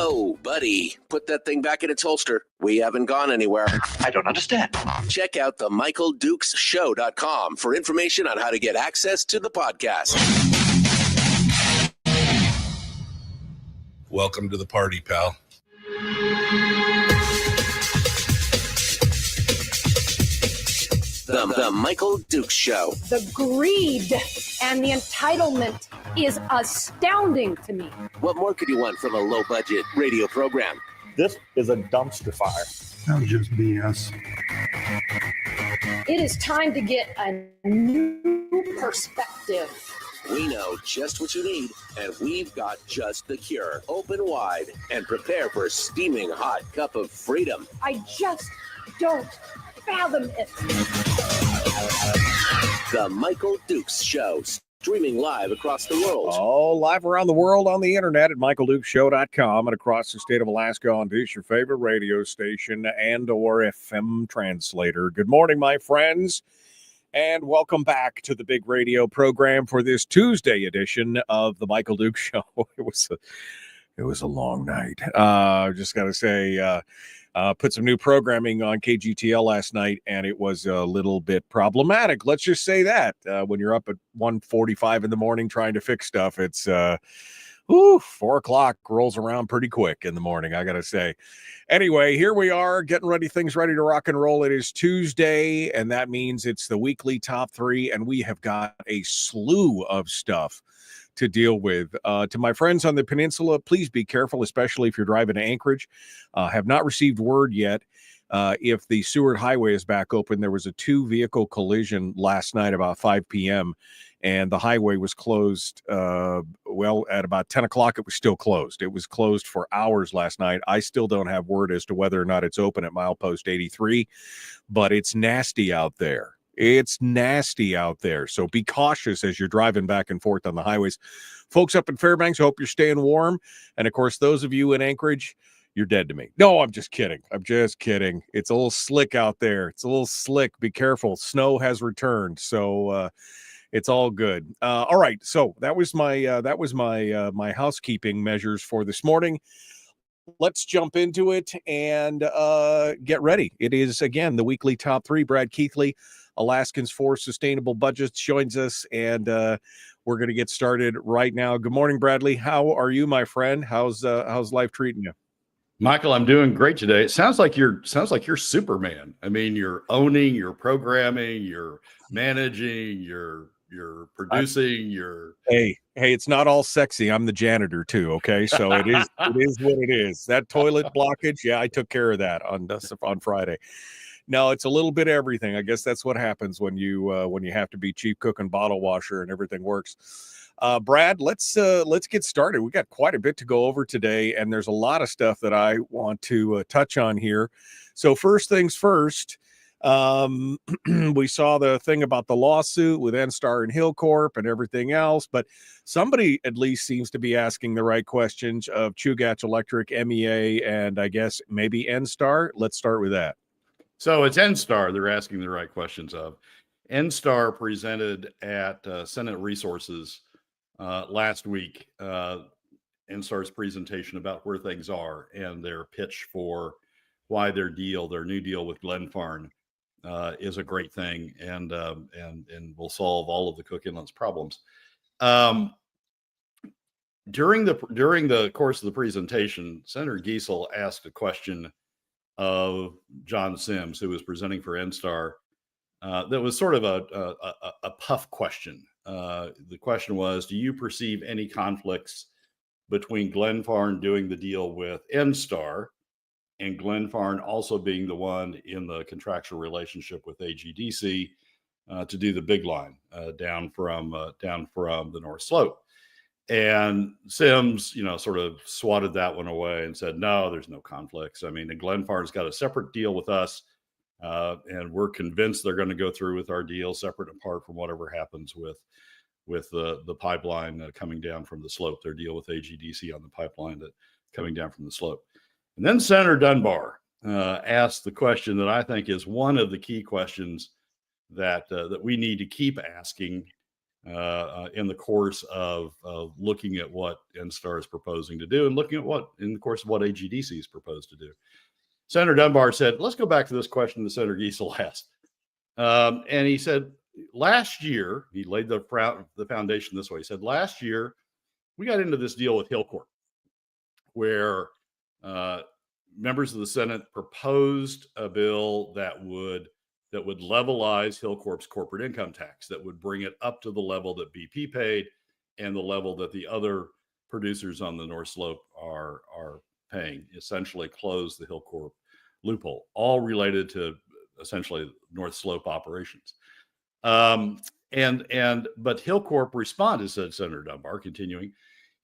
Whoa, buddy. Put that thing back in its holster. We haven't gone anywhere. I don't understand. Check out the MichaelDukesShow.com for information on how to get access to the podcast. Welcome to the party, pal. The Michael Dukes Show. The greed and the entitlement is astounding to me. What more could you want from a low-budget radio program? This is a dumpster fire. That was just BS. It is time to get a new perspective. We know just what you need, and we've got just the cure. Open wide and prepare for a steaming hot cup of freedom. I just don't fathom it. The Michael Dukes Show, streaming live across the world. Oh, live around the world on the internet at michaeldukeshow.com and across the state of Alaska on this, your favorite radio station and or FM translator. Good morning, my friends, and welcome back to the big radio program for this Tuesday edition of the Michael Dukes Show. It was a long night. Just got to say, put some new programming on KGTL last night, and it was a little bit problematic. Let's just say that. When you're up at 1:45 in the morning trying to fix stuff, it's 4 o'clock rolls around pretty quick in the morning, I got to say. Anyway, here we are getting things ready to rock and roll. It is Tuesday, and that means it's the weekly top three, and we have got a slew of stuff to deal with. To my friends on the peninsula, please be careful, especially if you're driving to Anchorage. Have not received word yet if the Seward Highway is back open. There was a 2-vehicle collision last night about 5 p.m., and the highway was closed. At about 10 o'clock, it was still closed. It was closed for hours last night. I still don't have word as to whether or not it's open at milepost 83, but it's nasty out there. It's nasty out there. So be cautious as you're driving back and forth on the highways. Folks up in Fairbanks, I hope you're staying warm. And of course, those of you in Anchorage, you're dead to me. No, I'm just kidding. It's a little slick out there. It's a little slick. Be careful. Snow has returned. So it's all good. All right. So that was my my housekeeping measures for this morning. Let's jump into it and get ready. It is, again, the weekly top three. Brad Keithley, Alaskans for Sustainable Budgets, joins us, and we're going to get started right now. Good morning, Bradley. How are you, my friend? How's life treating you? Michael, I'm doing great today. It sounds like you're Superman. I mean, you're owning, you're programming, you're managing, you're producing, Hey, it's not all sexy. I'm the janitor too. Okay. So it is what it is. That toilet blockage. Yeah. I took care of that on Friday. No, it's a little bit of everything. I guess that's what happens when you have to be chief cook and bottle washer and everything works. Brad, let's get started. We got quite a bit to go over today, and there's a lot of stuff that I want to touch on here. So first things first, we saw the thing about the lawsuit with NSTAR and Hillcorp and everything else, but somebody at least seems to be asking the right questions of Chugach Electric, MEA, and I guess maybe NSTAR. Let's start with that. So it's NSTAR they're asking the right questions of. NSTAR presented at Senate Resources last week, NSTAR's presentation about where things are and their pitch for why their new deal with Glenfarne is a great thing and will solve all of the Cook Inlet's problems. During the course of the presentation, Senator Giesel asked a question of John Sims, who was presenting for NSTAR, that was sort of a puff question. The question was, do you perceive any conflicts between Glenfarne doing the deal with NSTAR and Glenfarne also being the one in the contractual relationship with AGDC to do the big line down from the North Slope? And Sims, sort of swatted that one away and said, no, there's no conflicts. I mean, Glenfarne's got a separate deal with us, and we're convinced they're going to go through with our deal separate and apart from whatever happens with the pipeline coming down from the slope, their deal with AGDC on the pipeline coming down from the slope. And then Senator Dunbar asked the question that I think is one of the key questions that we need to keep asking in the course of looking at what NSTAR is proposing to do and looking at in the course of what AGDC is proposed to do. Senator Dunbar said, let's go back to this question that Senator Giesel asked. And he said, last year, he laid the foundation this way. He said, last year, we got into this deal with Hillcorp, where members of the Senate proposed a bill that would levelize Hillcorp's corporate income tax, that would bring it up to the level that BP paid and the level that the other producers on the North Slope are paying, essentially close the Hillcorp loophole, all related to essentially North Slope operations. But Hillcorp responded, said Senator Dunbar, continuing,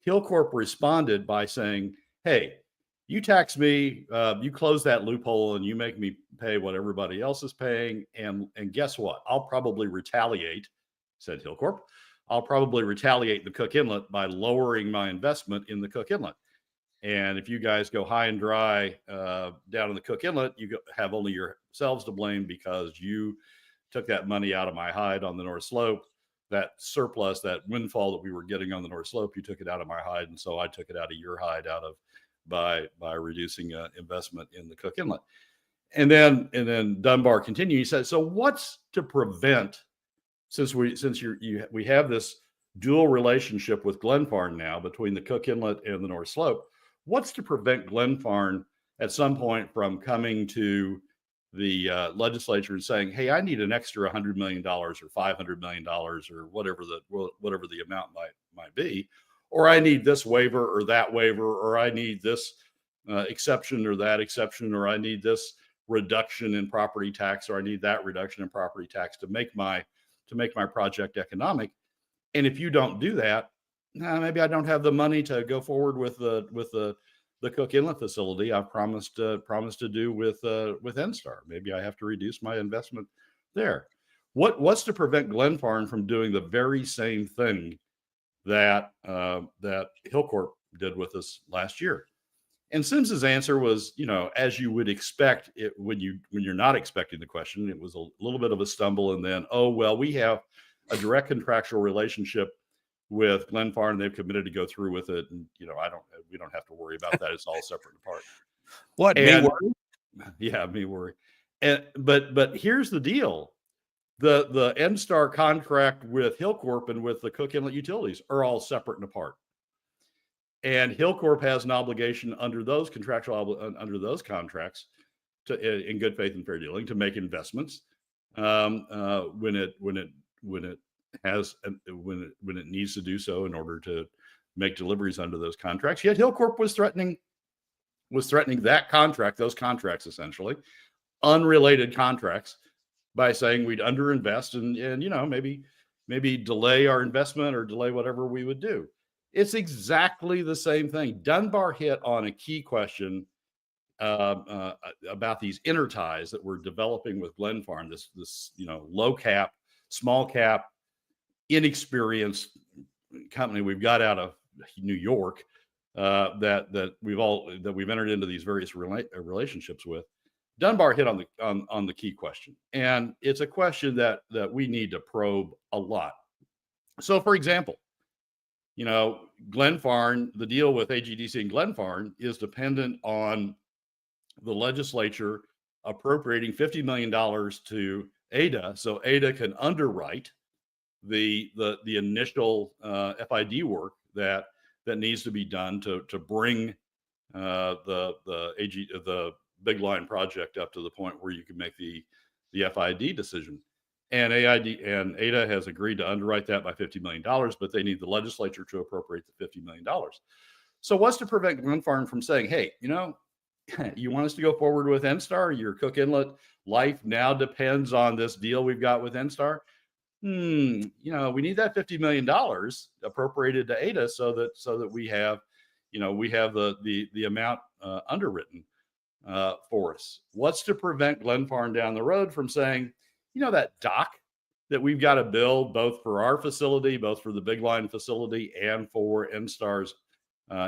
Hillcorp responded by saying, hey, you tax me, you close that loophole and you make me pay what everybody else is paying. And guess what? I'll probably retaliate, said Hillcorp. I'll probably retaliate the Cook Inlet by lowering my investment in the Cook Inlet. And if you guys go high and dry down in the Cook Inlet, you have only yourselves to blame because you took that money out of my hide on the North Slope. That surplus, that windfall that we were getting on the North Slope, you took it out of my hide. And so I took it out of your hide by reducing investment in the Cook Inlet. And then Dunbar continued. He said, so what's to prevent, since we have this dual relationship with Glenfarne now between the Cook Inlet and the North Slope, what's to prevent Glenfarne at some point from coming to the legislature and saying, hey, I need an extra $100 million or $500 million or whatever the amount might be, or I need this waiver or that waiver, or I need this exception or that exception, or I need this reduction in property tax, or I need that reduction in property tax to make my project economic. And if you don't do that, maybe I don't have the money to go forward with the Cook Inlet facility I've promised to do with NSTAR. Maybe I have to reduce my investment there. What's to prevent Glenfarne from doing the very same thing that Hillcorp did with us last year? And Sims's answer was, as you would expect it when you're not expecting the question. It was a little bit of a stumble, and then, oh well, we have a direct contractual relationship with Glenfarne, and they've committed to go through with it. And we don't have to worry about that. It's all separate and apart. What? Me worry? Yeah, me worry. But here's the deal: the NSTAR contract with Hillcorp and with the Cook Inlet Utilities are all separate and apart. And Hillcorp has an obligation under those contracts to, in good faith and fair dealing, to make investments when it needs to do so in order to make deliveries under those contracts. Yet Hillcorp was threatening that contract, those contracts, essentially unrelated contracts, by saying we'd underinvest and maybe delay our investment or delay whatever we would do. It's exactly the same thing. Dunbar hit on a key question about these interties that we're developing with Glenfarne, this low cap, small cap, inexperienced company we've got out of New York that we've entered into these various relationships with. Dunbar hit on the key question, and it's a question that we need to probe a lot. So, for example, Glenfarne, the deal with AGDC and Glenfarne is dependent on the legislature appropriating $50 million to ADA, so ADA can underwrite the initial FID work that needs to be done to bring the Big Line project up to the point where you can make the FID decision. And ADA has agreed to underwrite that by $50 million, but they need the legislature to appropriate the $50 million. So what's to prevent Glenfarne from saying, hey, you want us to go forward with NSTAR? Your Cook Inlet life now depends on this deal we've got with NSTAR. We need that $50 million appropriated to ADA so that we have the amount underwritten for us. What's to prevent Glenfarne down the road from saying, that dock that we've got to build both for our facility, both for the Big Line facility and for NSTAR's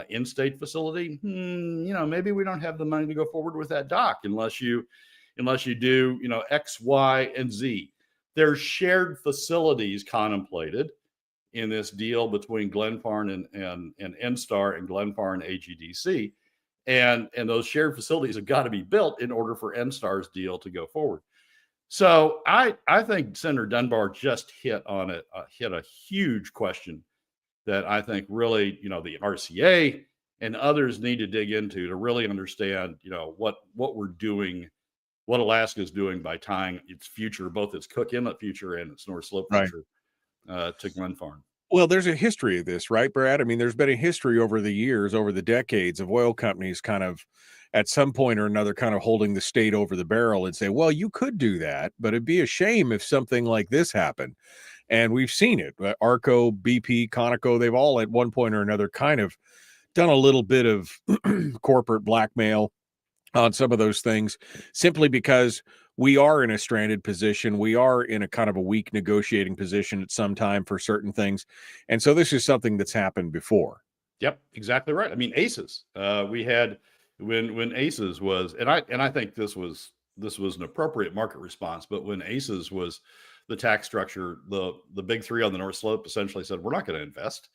in-state facility, maybe we don't have the money to go forward with that dock unless you do, X, Y, and Z. There's shared facilities contemplated in this deal between Glenfarne and NSTAR and Glenfarne and AGDC. And those shared facilities have got to be built in order for NSTAR's deal to go forward. So I think Senator Dunbar just hit a huge question that I think really, the RCA and others need to dig into to really understand, what we're doing, what Alaska is doing by tying its future, both its Cook Inlet future and its North Slope future, to Glenfarne. Well, there's a history of this, right, Brad? I mean, there's been a history over the years, over the decades, of oil companies kind of at some point or another kind of holding the state over the barrel and say, well, you could do that, but it'd be a shame if something like this happened. And we've seen it. Arco, BP, Conoco, they've all at one point or another kind of done a little bit of corporate blackmail on some of those things, simply because we are in a stranded position. We are in a kind of a weak negotiating position at some time for certain things. And so this is something that's happened before. Yep, exactly right. I mean, ACES, we had when ACES was, and I think this was an appropriate market response, but when ACES was the tax structure, the big three on the North Slope essentially said, we're not going to invest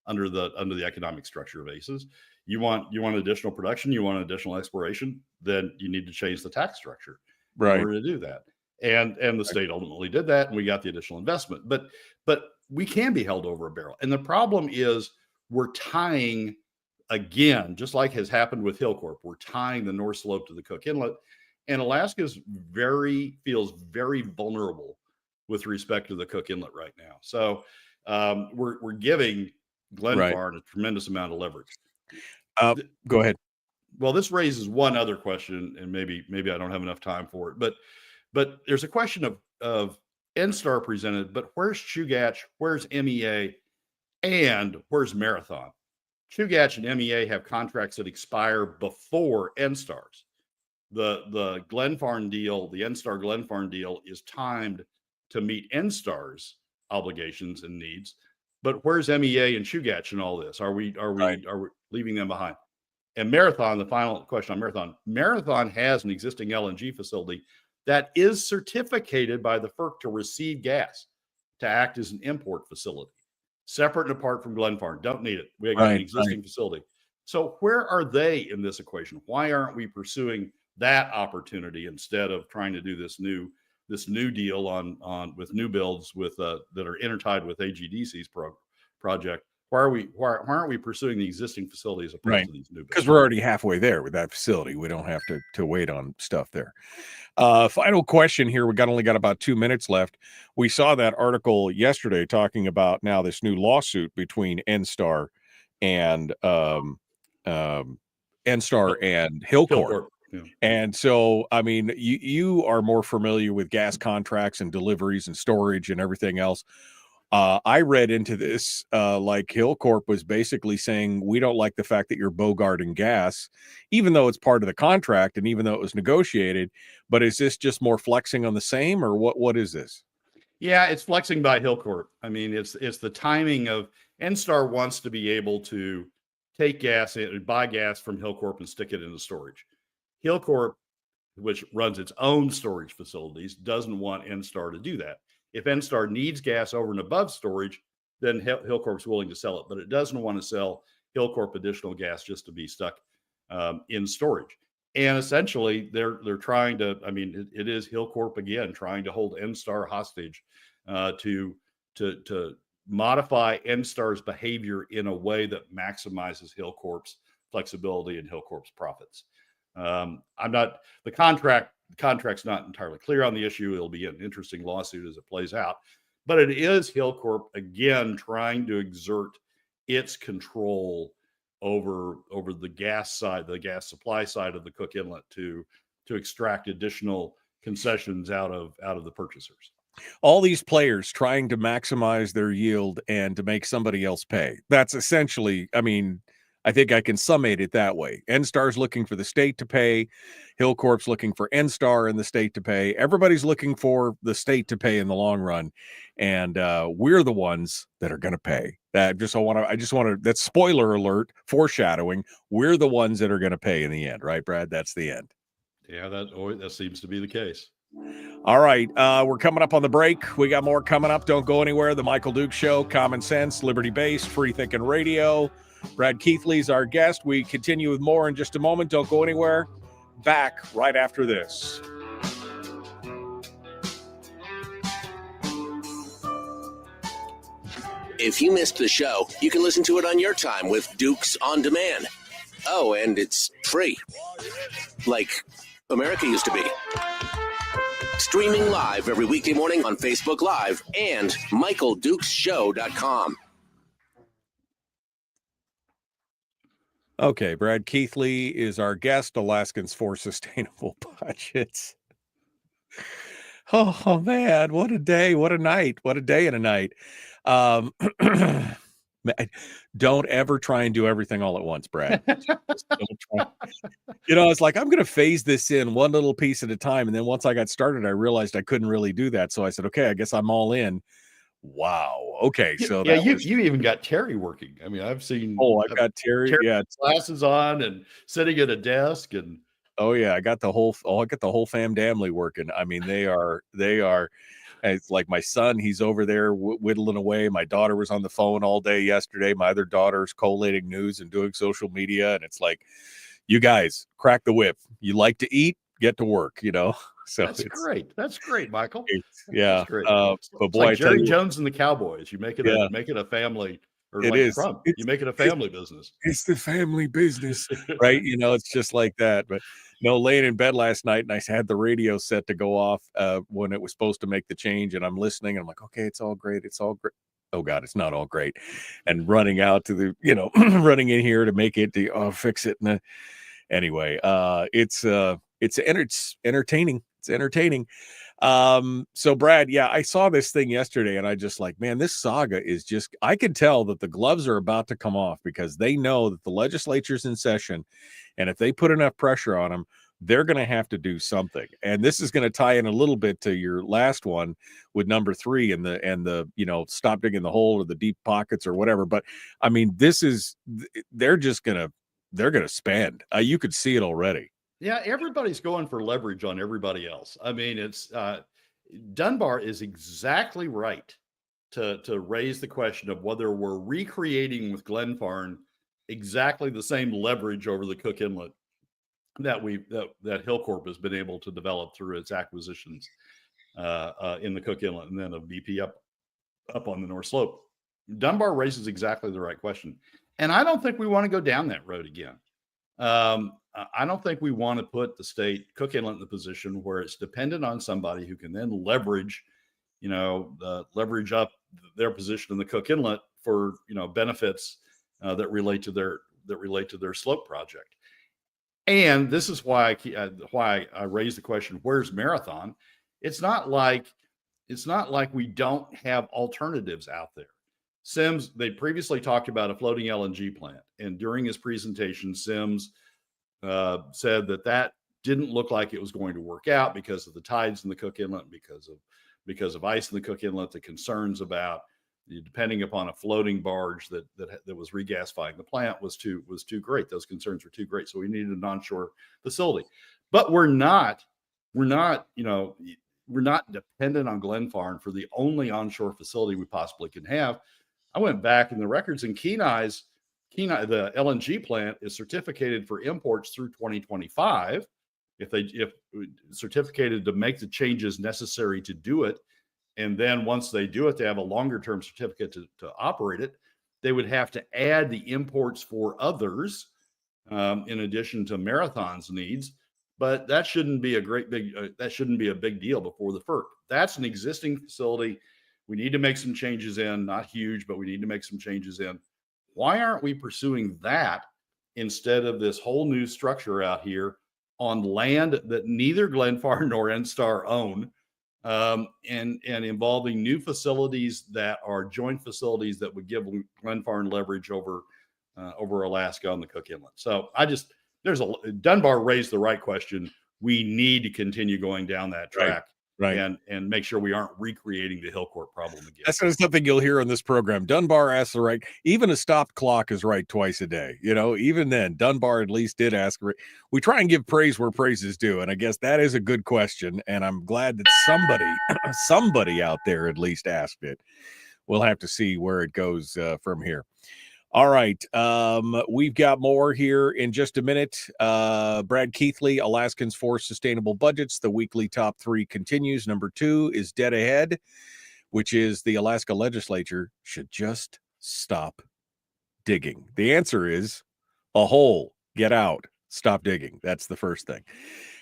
under the economic structure of ACES. You want additional production, you want additional exploration, then you need to change the tax structure in order to do that. And the state ultimately did that, and we got the additional investment. But we can be held over a barrel. And the problem is we're tying, again, just like has happened with Hillcorp, we're tying the North Slope to the Cook Inlet. And Alaska feels very vulnerable with respect to the Cook Inlet right now. So we're giving Glenfarne a tremendous amount of leverage. Go ahead. Well, this raises one other question, and maybe I don't have enough time for it, but there's a question of NSTAR presented, but where's Chugach, where's MEA, and where's Marathon? Chugach and MEA have contracts that expire before NSTAR's. The Glenfarne deal, the NSTAR Glenfarne deal, is timed to meet NSTAR's obligations and needs. But where's MEA and Chugach in all this? Are we leaving them behind? And Marathon, the final question on Marathon. Marathon has an existing LNG facility that is certificated by the FERC to receive gas, to act as an import facility, separate and apart from Glenfarne. Don't need it. We got an existing facility. So where are they in this equation? Why aren't we pursuing that opportunity instead of trying to do this new deal on with new builds with that are intertied with AGDC's project? Why aren't we pursuing the existing facilities opposed to these new builds? Because we're already halfway there with that facility. We don't have to wait on stuff there. Final question here. Only got about 2 minutes left. We saw that article yesterday talking about now this new lawsuit between NSTAR and Hillcorp. Yeah. And so, I mean, you are more familiar with gas contracts and deliveries and storage and everything else. I read into this like Hillcorp was basically saying, we don't like the fact that you're bogarting gas, even though it's part of the contract and even though it was negotiated. But is this just more flexing on the same, or what is this? Yeah, it's flexing by Hillcorp. I mean, it's the timing of NSTAR wants to be able to take gas and buy gas from Hillcorp and stick it into storage. Hillcorp, which runs its own storage facilities, doesn't want NSTAR to do that. If NSTAR needs gas over and above storage, then Hillcorp's willing to sell it, but it doesn't want to sell Hillcorp additional gas just to be stuck in storage. And essentially, they're trying to. I mean, it is Hillcorp again trying to hold NSTAR hostage to modify NSTAR's behavior in a way that maximizes Hillcorp's flexibility and Hillcorp's profits. The contract's not entirely clear on the issue. It'll be an interesting lawsuit as it plays out, but it is Hillcorp again trying to exert its control over the gas side, the gas supply side of the Cook Inlet to extract additional concessions out of the purchasers. All these players trying to maximize their yield and to make somebody else pay. That's essentially, I mean, I think I can summate it that way. NSTAR's looking for the state to pay. Hillcorp's looking for NSTAR and the state to pay. Everybody's looking for the state to pay in the long run. And we're the ones that are going to pay. That's spoiler alert, foreshadowing. We're the ones that are going to pay in the end, right, Brad? That's the end. Yeah, that seems to be the case. All right. We're coming up on the break. We got more coming up. Don't go anywhere. The Michael Duke Show, common sense, liberty-based, free thinking radio. Brad Keithley's our guest. We continue with more in just a moment. Don't go anywhere. Back right after this. If you missed the show, you can listen to it on your time with Dukes On Demand. Oh, and it's free. Like America used to be. Streaming live every weekday morning on Facebook Live and MichaelDukesShow.com. Okay, Brad Keithley is our guest, Alaskans for Sustainable Budgets. Oh, man, what a day, what a night, what a day and a night. Don't ever try and do everything all at once, Brad. Just don't try. It's like, I'm going to phase this in one little piece at a time. And then once I got started, I realized I couldn't really do that. So I said, okay, I guess I'm all in. Wow. Okay. So yeah, you even got Terry working. I mean, I've seen. Oh, I've got Terry. Yeah, glasses on and sitting at a desk and. Oh yeah, I got the whole fam family working. I mean, they are. It's like my son, he's over there whittling away. My daughter was on the phone all day yesterday. My other daughter's collating news and doing social media. And it's like, you guys crack the whip. You like to eat, get to work, So that's great. That's great, Michael. Yeah. That's great. But boy, like Jerry Jones and the Cowboys. You make it a family. Or it like is. Trump, you make it a family business. It's the family business, right? It's just like that. But laying in bed last night and I had the radio set to go off when it was supposed to make the change, and I'm listening. And I'm like, okay, it's all great. It's all great. Oh God, it's not all great. And running out to the, running in here to make it fix it. And anyway, it's entertaining. It's entertaining. So Brad, yeah, I saw this thing yesterday and I just like, man, this saga is just, I could tell that the gloves are about to come off because they know that the legislature's in session. And if they put enough pressure on them, they're going to have to do something. And this is going to tie in a little bit to your last one with number 3 and the, stop digging the hole or the deep pockets or whatever. But I mean, they're going to spend, you could see it already. Yeah, everybody's going for leverage on everybody else. I mean, it's Dunbar is exactly right to raise the question of whether we're recreating with Glenfarne exactly the same leverage over the Cook Inlet that Hillcorp has been able to develop through its acquisitions in the Cook Inlet and then of BP up on the North Slope. Dunbar raises exactly the right question, and I don't think we want to go down that road again. I don't think we want to put the state Cook Inlet in the position where it's dependent on somebody who can then leverage up their position in the Cook Inlet for benefits that relate to their slope project. And this is why I raised the question: where's Marathon? It's not like we don't have alternatives out there. Sims, they previously talked about a floating LNG plant, and during his presentation, Sims said that didn't look like it was going to work out because of the tides in the Cook Inlet, because of ice in the Cook Inlet, the concerns about depending upon a floating barge that was regasifying the plant was too great. Those concerns were too great, so we needed an onshore facility. But we're not dependent on Glenfarne for the only onshore facility we possibly can have. I went back in the records, and Kenai, the LNG plant is certificated for imports through 2025. If certificated to make the changes necessary to do it, and then once they do it, they have a longer term certificate to operate it. They would have to add the imports for others in addition to Marathon's needs, but that shouldn't be a big deal before the FERC. That's an existing facility. We need to make some changes in, not huge, but we need to make some changes in. Why aren't we pursuing that instead of this whole new structure out here on land that neither Glenfarne nor NSTAR own, and involving new facilities that are joint facilities that would give Glenfarne leverage over Alaska on the Cook Inlet? So Dunbar raised the right question. We need to continue going down that track. Right. and make sure we aren't recreating the Hill Court problem again. That's something you'll hear on this program. Dunbar asked the right, even a stopped clock is right twice a day. Even then, Dunbar at least did ask. We try and give praise where praise is due. And I guess that is a good question. And I'm glad that somebody out there at least asked it. We'll have to see where it goes from here. All right. We've got more here in just a minute. Brad Keithley, Alaskans for Sustainable Budgets. The weekly top 3 continues. Number 2 is dead ahead, which is the Alaska legislature should just stop digging. The answer is a hole. Get out. Stop digging. That's the first thing.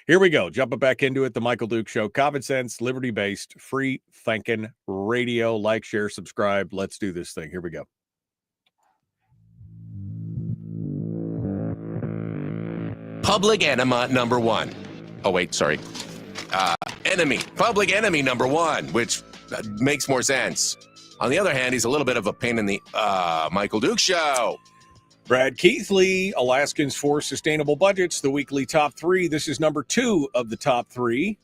Here we go. Jumping back into it. The Michael Duke Show. Common sense, liberty-based, free thinking radio. Like, share, subscribe. Let's do this thing. Here we go. Public enema number 1. Oh, wait, sorry. Public enemy number 1, which makes more sense. On the other hand, he's a little bit of a pain in the Michael Duke Show. Brad Keithley, Alaskans for Sustainable Budgets, the weekly top 3. This is number 2 of the top 3.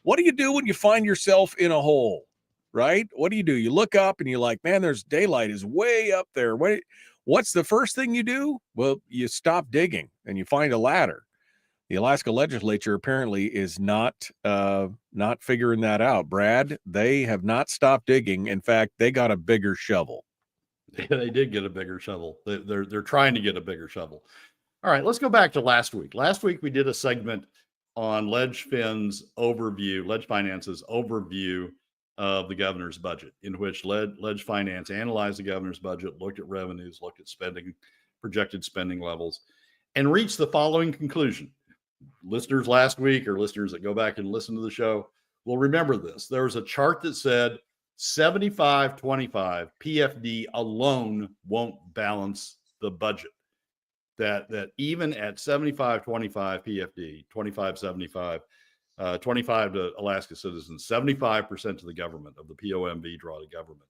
What do you do when you find yourself in a hole, right? What do? You look up and you're like, man, there's daylight is way up there. What's the first thing you do? Well, you stop digging and you find a ladder. The Alaska legislature apparently is not figuring that out. Brad, they have not stopped digging. In fact, they got a bigger shovel. They did get a bigger shovel. They're trying to get a bigger shovel. All right, let's go back to last week. Last week we did a segment on LegFin's overview, Ledge Finance's overview of the governor's budget, in which Ledge Finance analyzed the governor's budget, looked at revenues, looked at spending, projected spending levels, and reached the following conclusion. Listeners last week, or listeners that go back and listen to the show, will remember this. There was a chart that said 75-25 PFD alone won't balance the budget. That even at 75-25 PFD, 25-75, 25 to Alaska citizens, 75% to the government of the POMV draw to government.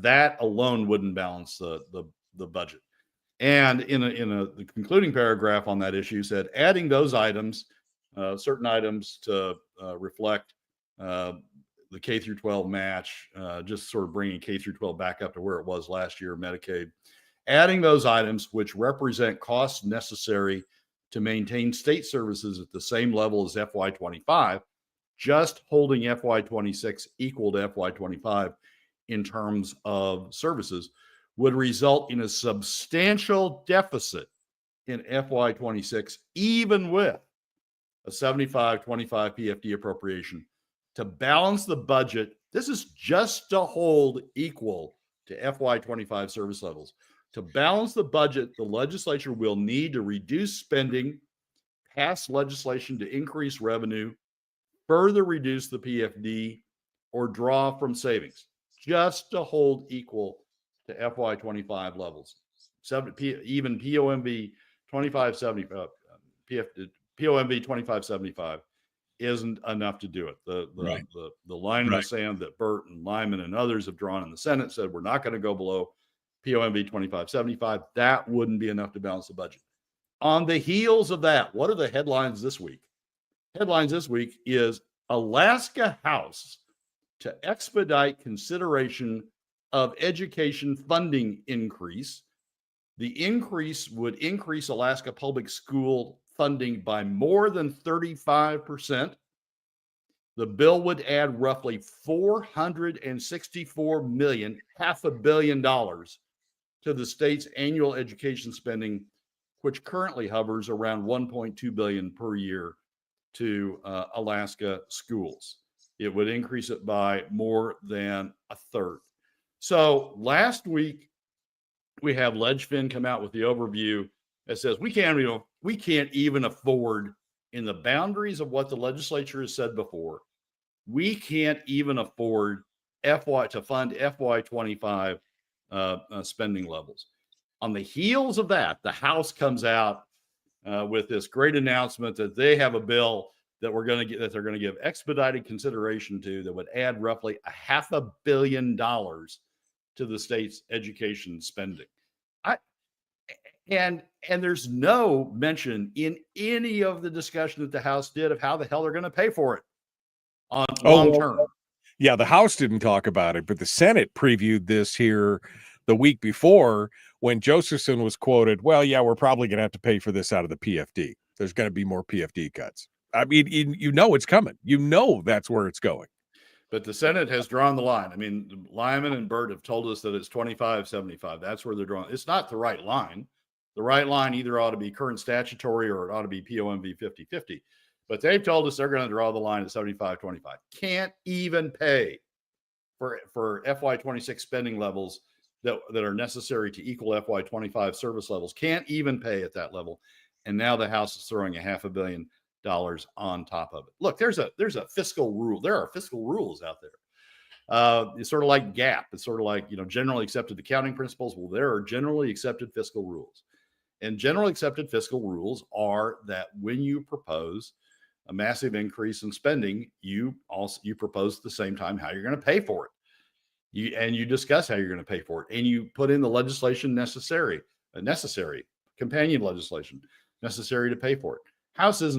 That alone wouldn't balance the budget. And in the concluding paragraph on that issue said, adding those items, certain items to reflect the K through 12 match, just sort of bringing K through 12 back up to where it was last year, Medicaid, adding those items which represent costs necessary to maintain state services at the same level as FY25, just holding FY26 equal to FY25 in terms of services would result in a substantial deficit in FY26, even with a 75-25 PFD appropriation. To balance the budget, this is just to hold equal to FY25 service levels. To balance the budget, the legislature will need to reduce spending, pass legislation to increase revenue, further reduce the PFD, or draw from savings, just to hold equal to FY25 levels. Even POMV 2575, POMV 2575 isn't enough to do it. The line in the sand that Burt and Lyman and others have drawn in the Senate said we're not going to go below POMV 2575. That wouldn't be enough to balance the budget. On the heels of that, what are the headlines this week? Headlines this week is Alaska House to expedite consideration of education funding increase. The increase would increase Alaska public school funding by more than 35%. The bill would add roughly $464 million, $500 million, to the state's annual education spending, which currently hovers around $1.2 billion per year to Alaska schools. It would increase it by more than a third. So last week, we have LegFin come out with the overview that says we can't even afford, in the boundaries of what the legislature has said before, we can't even afford to fund FY25 spending levels. On the heels of that, the House comes out with this great announcement that they have a bill that they're going to give expedited consideration to that would add roughly $500 million to the state's education spending. And there's no mention in any of the discussion that the House did of how the hell they're going to pay for it. on long term. Yeah, the House didn't talk about it, but the Senate previewed this here the week before when Josephson was quoted, well, yeah, we're probably going to have to pay for this out of the PFD. There's going to be more PFD cuts. I mean, you know it's coming. You know that's where it's going. But the Senate has drawn the line. I mean, Lyman and Burt have told us that it's 25-75. That's where they're drawing. It's not the right line. The right line either ought to be current statutory or it ought to be POMV 50-50. But they've told us they're going to draw the line at 75-25. Can't even pay for FY26 spending levels that are necessary to equal FY25 service levels. Can't even pay at that level. And now the House is throwing $500 million on top of it. Look, there's a fiscal rule. There are fiscal rules out there. It's sort of like GAAP. It's sort of like, generally accepted accounting principles. Well, there are generally accepted fiscal rules. And generally accepted fiscal rules are that when you propose a massive increase in spending, you propose at the same time how you're going to pay for it. You discuss how you're going to pay for it, and you put in the legislation necessary companion legislation necessary to pay for it. House has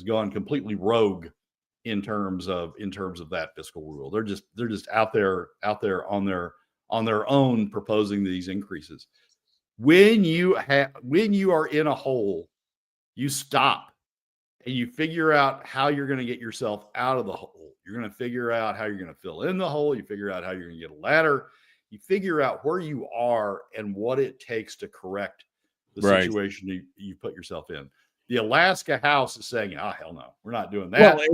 gone completely rogue in terms of that fiscal rule. They're just out there on their own proposing these increases. When you are in a hole, you stop and you figure out how you're going to get yourself out of the hole. You're going to figure out how you're going to fill in the hole. You figure out how you're going to get a ladder. You figure out where you are and what it takes to correct the situation you put yourself in. The Alaska House is saying, hell no, we're not doing that. Well,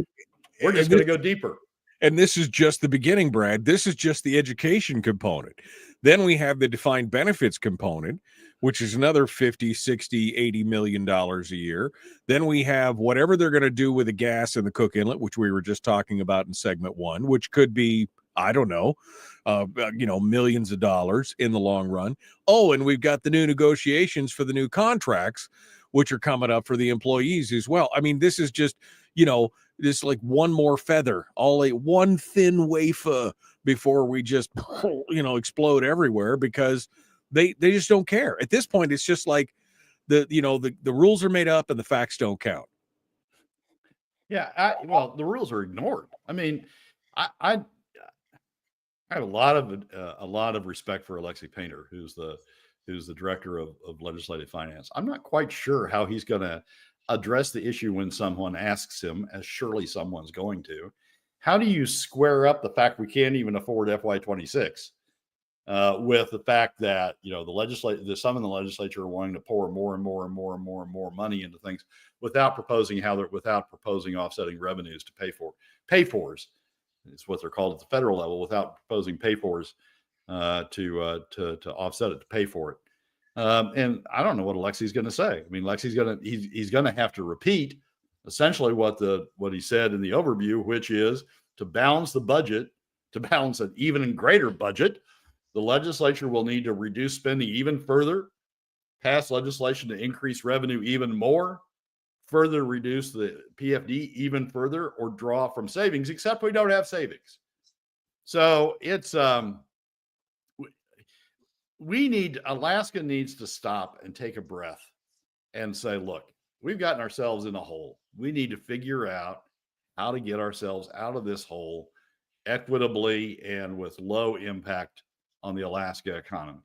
we're just going to go deeper. And this is just the beginning, Brad. This is just the education component. Then we have the defined benefits component, which is another 50, 60, 80 million dollars a year. Then we have whatever they're going to do with the gas and the Cook Inlet, which we were just talking about in segment 1, which could be, I don't know, millions of dollars in the long run. Oh, and we've got the new negotiations for the new contracts, which are coming up for the employees as well. I mean, this is just, this like one more feather, one thin wafer before we just, explode everywhere because they just don't care. At this point, it's just like the rules are made up and the facts don't count. Yeah. The rules are ignored. I mean, I have a lot of respect for Alexi Painter, who's the director of legislative finance. I'm not quite sure how he's going to address the issue when someone asks him, as surely someone's going to. How do you square up the fact we can't even afford FY26 with the fact that some in the legislature are wanting to pour more and more and more and more and more money into things without proposing offsetting revenues to pay fors. It's what they're called at the federal level, without proposing pay-fors to offset it, to pay for it. And I don't know what Alexi's going to say. I mean, he's going to have to repeat essentially what he said in the overview, which is to balance the budget, to balance an even greater budget, the legislature will need to reduce spending even further, pass legislation to increase revenue even more, further reduce the PFD even further, or draw from savings, except we don't have savings. So it's Alaska needs to stop and take a breath and say, look, we've gotten ourselves in a hole. We need to figure out how to get ourselves out of this hole equitably and with low impact on the Alaska economy.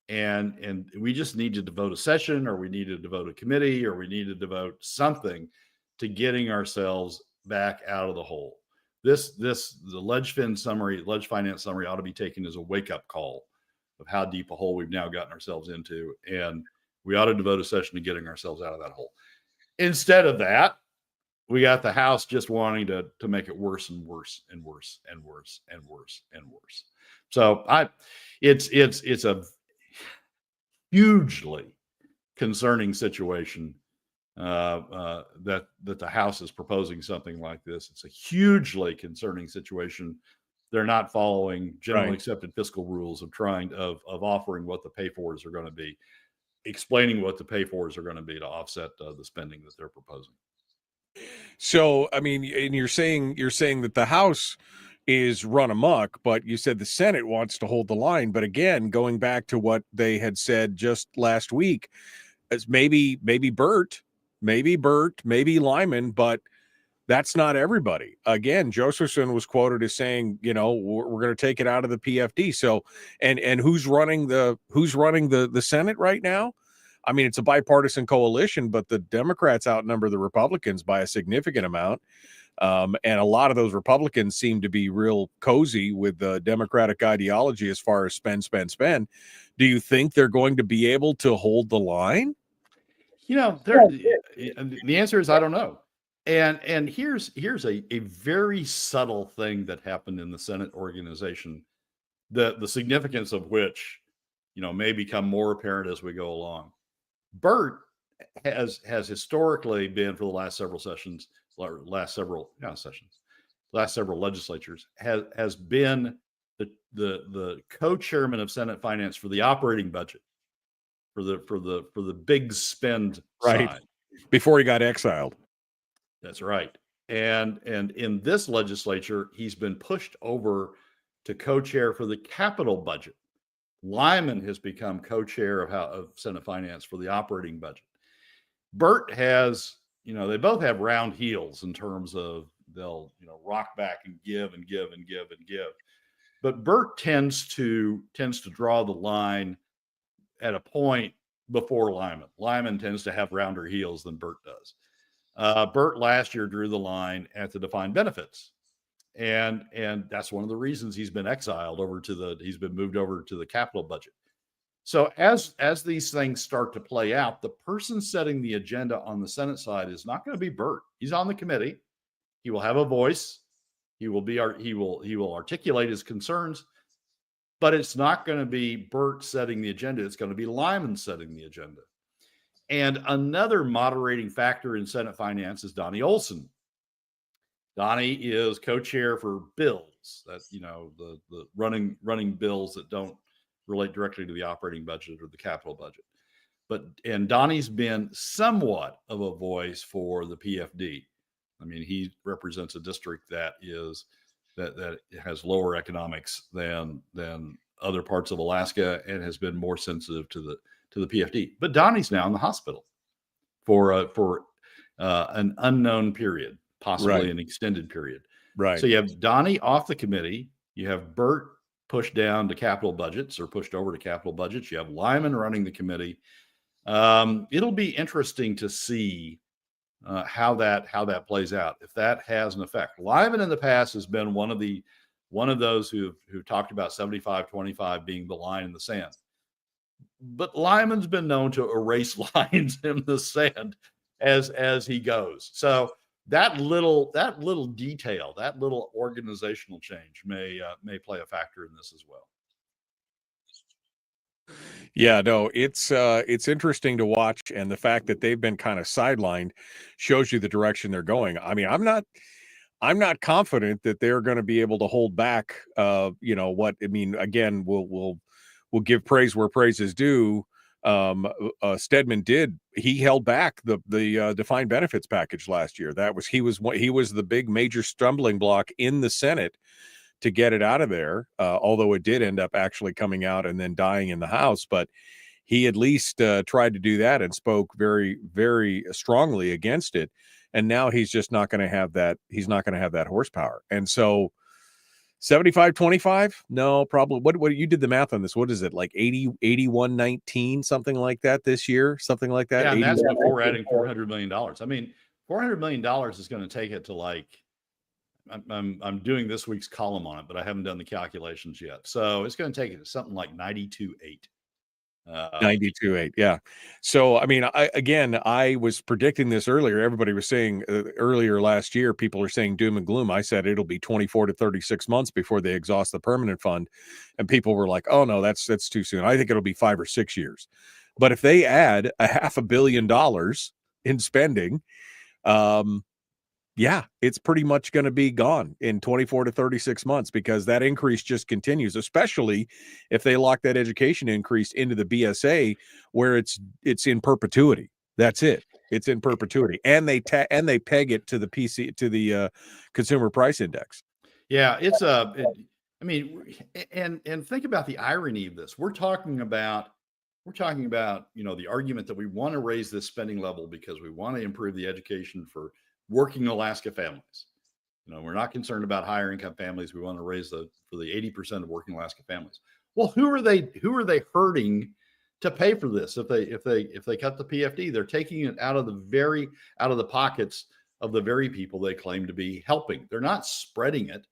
And we just need to devote a session, or we need to devote a committee, or we need to devote something to getting ourselves back out of the hole. The ledge finance summary ought to be taken as a wake-up call of how deep a hole we've now gotten ourselves into. And we ought to devote a session to getting ourselves out of that hole. Instead of that, we got the House just wanting to make it worse and worse and worse and worse and worse and worse. So it's a hugely concerning situation that the House is proposing something like this. It's a hugely concerning situation. They're not following generally accepted fiscal rules of offering what the pay-fors are going to be, explaining what the pay-fors are going to be to offset the spending that they're proposing. So, I mean, and you're saying that the House is run amok, but you said the Senate wants to hold the line. But again, going back to what they had said just last week, as maybe Burt maybe Burt, maybe Lyman, but that's not everybody. Again, Josephson was quoted as saying, we're going to take it out of the PFD. So, and who's running the Senate right now? I mean, it's a bipartisan coalition, but the Democrats outnumber the Republicans by a significant amount. And a lot of those Republicans seem to be real cozy with the Democratic ideology as far as spend. Do you think they're going to be able to hold the line? The answer is I don't know. And here's a very subtle thing that happened in the Senate organization, the significance of which, may become more apparent as we go along. Burt has historically been, for the last several legislatures, has been the co-chairman of Senate Finance for the operating budget, for the big spend side. Before he got exiled. That's right. And in this legislature, he's been pushed over to co-chair for the capital budget. Lyman has become co-chair of Senate Finance for the operating budget. Burt has, they both have round heels in terms of they'll, rock back and give and give and give and give. But Burt tends to draw the line at a point before Lyman. Lyman tends to have rounder heels than Burt does. Burt last year drew the line at the defined benefits. And that's one of the reasons he's been exiled he's been moved over to the capital budget. So as these things start to play out, the person setting the agenda on the Senate side is not going to be Burt. He's on the committee. He will have a voice. He will articulate his concerns, but it's not going to be Burt setting the agenda. It's going to be Lyman setting the agenda. And another moderating factor in Senate Finance is Donnie Olson. Donnie is co-chair for bills that, the running bills that don't relate directly to the operating budget or the capital budget. And Donnie's been somewhat of a voice for the PFD. I mean, he represents a district that has lower economics than other parts of Alaska and has been more sensitive to the PFD. But Donnie's now in the hospital for an unknown period, possibly an extended period. Right. So you have Donnie off the committee. You have Burt pushed down to capital budgets or pushed over to capital budgets. You have Lyman running the committee. It'll be interesting to see how that plays out, if that has an effect. Lyman in the past has been one of those who talked about 75-25 being the line in the sand. But Lyman's been known to erase lines in the sand as he goes. So that little detail, that little organizational change may play a factor in this as well. Yeah, no, it's interesting to watch, and the fact that they've been kind of sidelined shows you the direction they're going. I mean, I'm not confident that they're going to be able to hold back. Again, we'll give praise where praise is due. Stedman did. He held back the defined benefits package last year. He was the big major stumbling block in the Senate to get it out of there. Although it did end up actually coming out and then dying in the House, but he at least tried to do that and spoke very, very strongly against it. And now he's just not going to have that. He's not going to have that horsepower. And so 75-25? No, probably. What you did the math on this? What is it, like 81-19, something like that this year? Something like that? Yeah, and that's before adding $400 million. I mean, $400 million is going to take it to, like, I'm doing this week's column on it, but I haven't done the calculations yet. So it's going to take it to something like 92.8. 92.8, yeah. So, I mean, I was predicting this earlier. Everybody was saying earlier last year, people are saying doom and gloom. I said it'll be 24 to 36 months before they exhaust the permanent fund. And people were like, oh, no, that's too soon. I think it'll be 5 or 6 years. But if they add $500 million in spending, yeah, it's pretty much going to be gone in 24 to 36 months because that increase just continues, especially if they lock that education increase into the BSA where it's in perpetuity. That's it. It's in perpetuity. And they peg it to the consumer price index. Yeah, and think about the irony of this. We're talking about We're talking about, the argument that we want to raise this spending level because we want to improve the education for working Alaska families. We're not concerned about higher income families. We want to raise for the 80% of working Alaska families. Well, who are they hurting to pay for this? If they cut the PFD, they're taking it out of the pockets of the very people they claim to be helping. They're not spreading it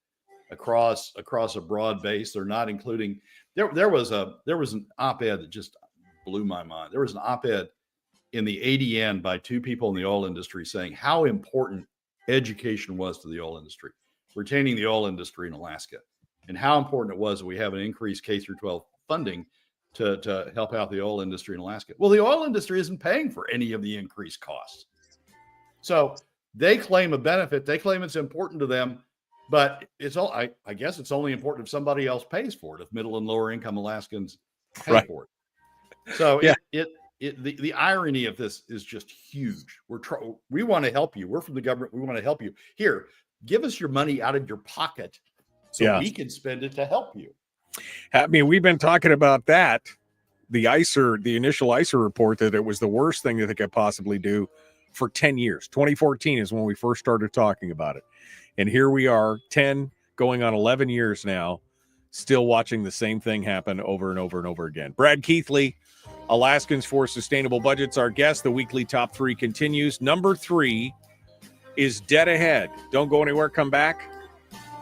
across a broad base. They're not including. There was an op-ed that just blew my mind. There was an op-ed in the ADN by two people in the oil industry saying how important education was to the oil industry, retaining the oil industry in Alaska, and how important it was that we have an increased K through 12 funding to help out the oil industry in Alaska. Well, the oil industry isn't paying for any of the increased costs. So they claim a benefit. They claim it's important to them, but I guess it's only important if somebody else pays for it, if middle and lower income Alaskans pay for it. So yeah. The irony of this is just huge. We want to help you. We're from the government. We want to help you. Here, give us your money out of your pocket so we can spend it to help you. I mean, we've been talking about that. The initial ICER report, that it was the worst thing that they could possibly do for 10 years. 2014 is when we first started talking about it. And here we are, 10 going on 11 years now, still watching the same thing happen over and over and over again. Brad Keithley, Alaskans for Sustainable Budgets, our guest. The weekly top 3 continues. Number 3 is dead ahead. Don't go anywhere. Come back.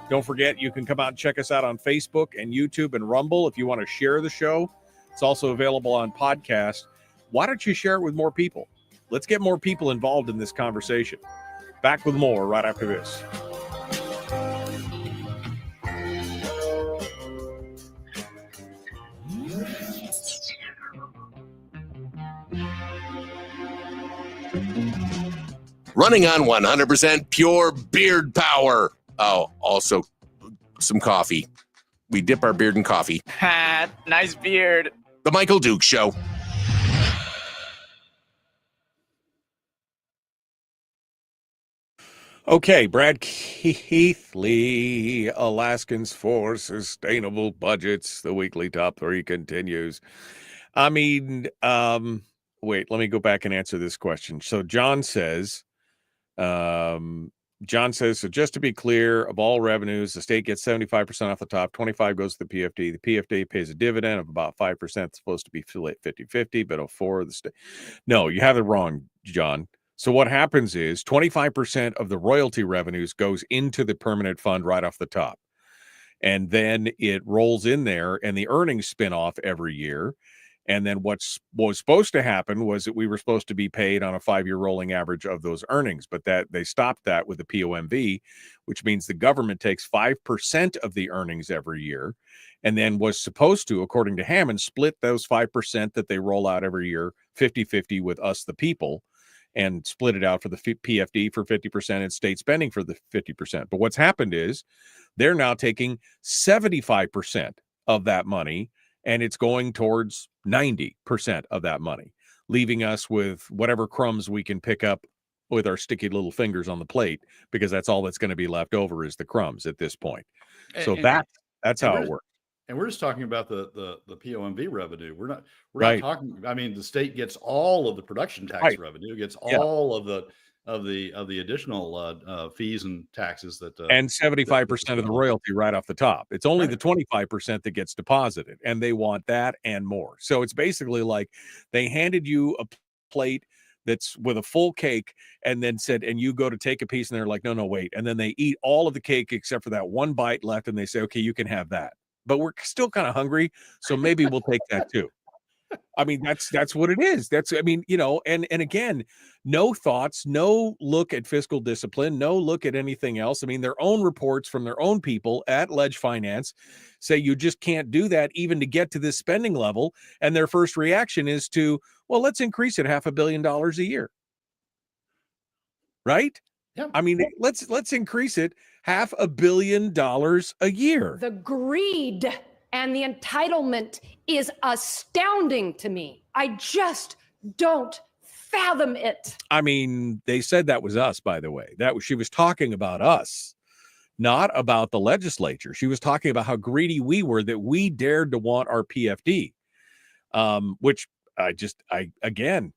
Don't forget, you can come out and check us out on Facebook and YouTube and Rumble if you want to share the show. It's also available on podcast. Why don't you share it with more people? Let's get more people involved in this conversation. Back with more right after this. Running on 100% pure beard power. Oh, also some coffee. We dip our beard in coffee. Nice beard. The Michael Duke Show. Okay, Brad Keithley, Alaskans for Sustainable Budgets. The weekly top 3 continues. I mean, wait, let me go back and answer this question. So John says, so just to be clear, of all revenues, the state gets 75% off the top, 25 goes to the PFD. The PFD pays a dividend of about 5%. It's supposed to be 50-50, but 4 of the state. No, you have it wrong, John. So what happens is 25% of the royalty revenues goes into the permanent fund right off the top. And then it rolls in there and the earnings spin off every year. And then what was supposed to happen was that we were supposed to be paid on a 5-year rolling average of those earnings, but that they stopped that with the POMV, which means the government takes 5% of the earnings every year, and then was supposed to, according to Hammond, split those 5% that they roll out every year 50-50 with us, the people, and split it out for the PFD for 50% and state spending for the 50%. But what's happened is they're now taking 75% of that money, and it's going towards 90% of that money, leaving us with whatever crumbs we can pick up with our sticky little fingers on the plate, because that's all that's going to be left over is the crumbs at this point. So that's how it works. And we're just talking about the POMV revenue. We're not Right. talking. I mean, the state gets all of the production tax revenue, gets all of the additional fees and taxes that and 75% of the royalty right off the top. It's only the 25% that gets deposited, and they want that and more. So it's basically like they handed you a plate that's with a full cake and then said, and you go to take a piece and they're like, no, wait. And then they eat all of the cake except for that one bite left, and they say, okay, you can have that. But we're still kind of hungry, so maybe we'll take that too. I mean, that's what it is. And again, no thoughts, no look at fiscal discipline, no look at anything else. I mean, their own reports from their own people at Ledge Finance say you just can't do that even to get to this spending level. And their first reaction is to, well, let's increase it $500 million a year. Right? Yeah. I mean, let's increase it $500 million a year. The greed and the entitlement is astounding to me. I just don't fathom it. I mean, they said that was us, by the way. She was talking about us, not about the legislature. She was talking about how greedy we were that we dared to want our PFD, which again,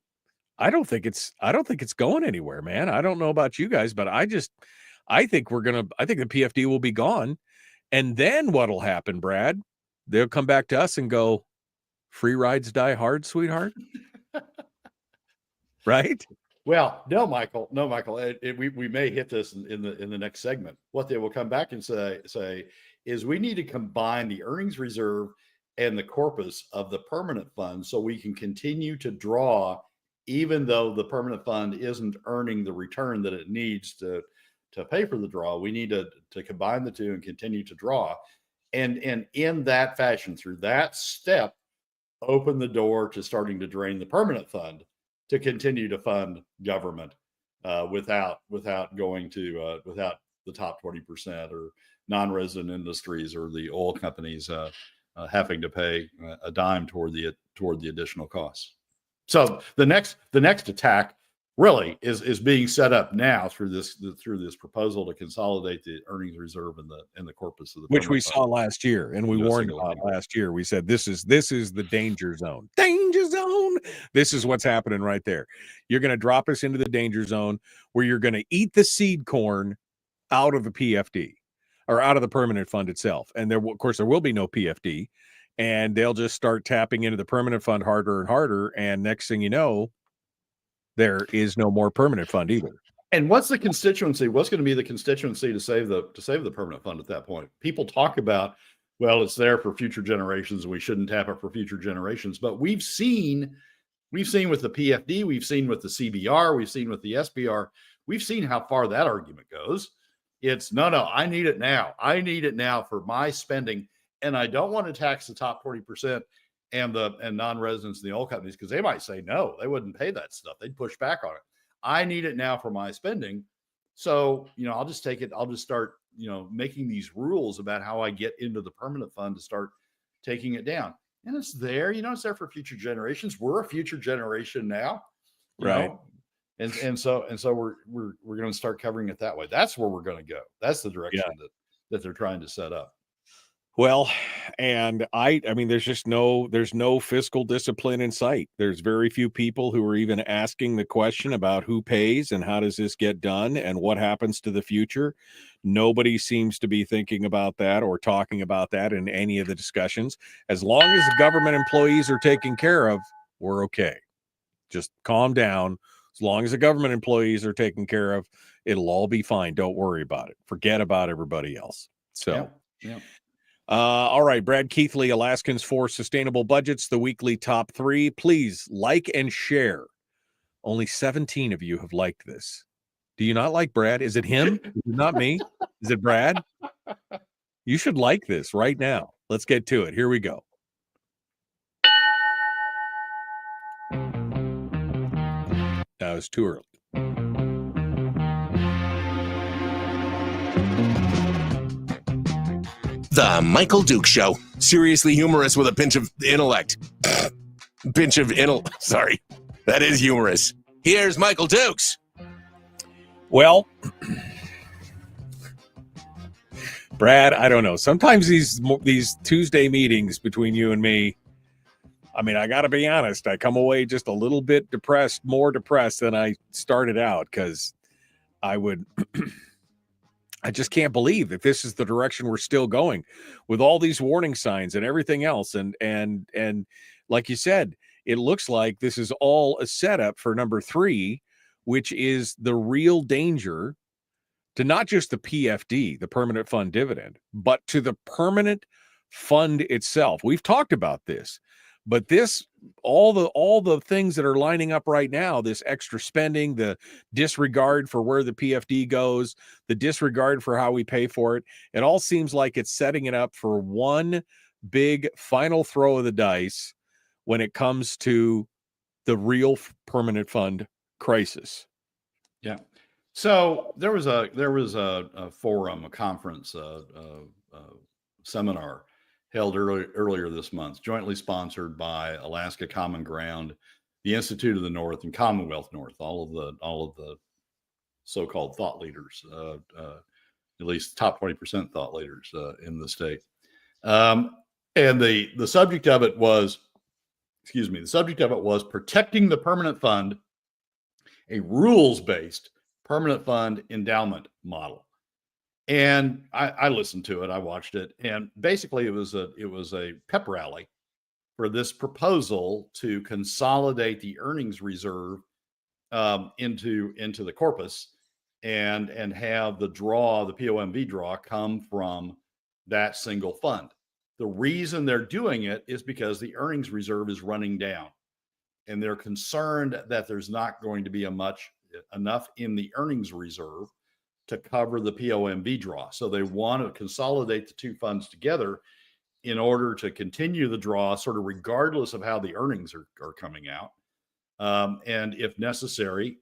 I don't think it's going anywhere, man. I don't know about you guys, but I think the PFD will be gone. And then what'll happen, Brad? They'll come back to us and go, free rides die hard, sweetheart. Right? Well, no, Michael. We may hit this in the next segment. What they will come back and say is we need to combine the earnings reserve and the corpus of the permanent fund so we can continue to draw, even though the permanent fund isn't earning the return that it needs to pay for the draw. We need to combine the two and continue to draw, and in that fashion, through that step, open the door to starting to drain the permanent fund to continue to fund government without going to without the top 20% or non-resident industries or the oil companies having to pay a dime toward the additional costs. So the next attack really is being set up now through this proposal to consolidate the earnings reserve and the corpus of the which we saw last year, and we warned about last year. We said this is the danger zone. Danger zone. This is what's happening right there. You're going to drop us into the danger zone where you're going to eat the seed corn out of the PFD or out of the permanent fund itself, and there will be no PFD, and they'll just start tapping into the permanent fund harder and harder, and next thing you know, there is no more permanent fund either. And what's the constituency? What's going to be the constituency to save the permanent fund at that point? People talk about, well, it's there for future generations and we shouldn't tap it for future generations. But we've seen with the PFD, we've seen with the CBR, we've seen with the SBR, we've seen how far that argument goes. It's no, I need it now. I need it now for my spending. And I don't want to tax the top 40% and non-residents in the oil companies, because they might say no, they wouldn't pay that stuff. They'd push back on it. I need it now for my spending. So, I'll just take it. I'll just start, making these rules about how I get into the permanent fund to start taking it down. And it's there, it's there for future generations. We're a future generation now. Right. And so we're going to start covering it that way. That's where we're going to go. That's the direction that they're trying to set up. Well, and I mean, there's no fiscal discipline in sight. There's very few people who are even asking the question about who pays and how does this get done and what happens to the future. Nobody seems to be thinking about that or talking about that in any of the discussions. As long as the government employees are taken care of, we're okay. Just calm down. As long as the government employees are taken care of, it'll all be fine. Don't worry about it. Forget about everybody else. So, yeah. All right, Brad Keithley, Alaskans for Sustainable Budgets, the weekly top 3. Please like and share. Only 17 of you have liked this. Do you not like Brad? Is it him? Is it not me? Is it Brad? You should like this right now. Let's get to it. Here we go. That was too early. The Michael Duke Show. Seriously humorous with a pinch of intellect. Sorry. That is humorous. Here's Michael Dukes. Well, Brad, I don't know. Sometimes these Tuesday meetings between you and me, I mean, I got to be honest, I come away just a little bit more depressed than I started out, because I just can't believe that this is the direction we're still going with all these warning signs and everything else. And like you said, it looks like this is all a setup for number 3, which is the real danger to not just the PFD, the permanent fund dividend, but to the permanent fund itself. We've talked about this, but all the things that are lining up right now, this extra spending, the disregard for where the PFD goes, the disregard for how we pay for it, it all seems like it's setting it up for one big final throw of the dice when it comes to the real permanent fund crisis. Yeah. So there was a forum, a conference, seminar held earlier this month, jointly sponsored by Alaska Common Ground, the Institute of the North, and Commonwealth North, all of the so-called thought leaders, at least top 20% thought leaders in the state. And the subject of it was the subject of it was protecting the permanent fund, a rules-based permanent fund endowment model. And I listened to it, I watched it, and basically it was a pep rally for this proposal to consolidate the earnings reserve into the corpus and have the POMV draw come from that single fund. The reason they're doing it is because the earnings reserve is running down, and they're concerned that there's not going to be enough in the earnings reserve to cover the POMV draw. So they want to consolidate the two funds together in order to continue the draw, sort of regardless of how the earnings are coming out. And if necessary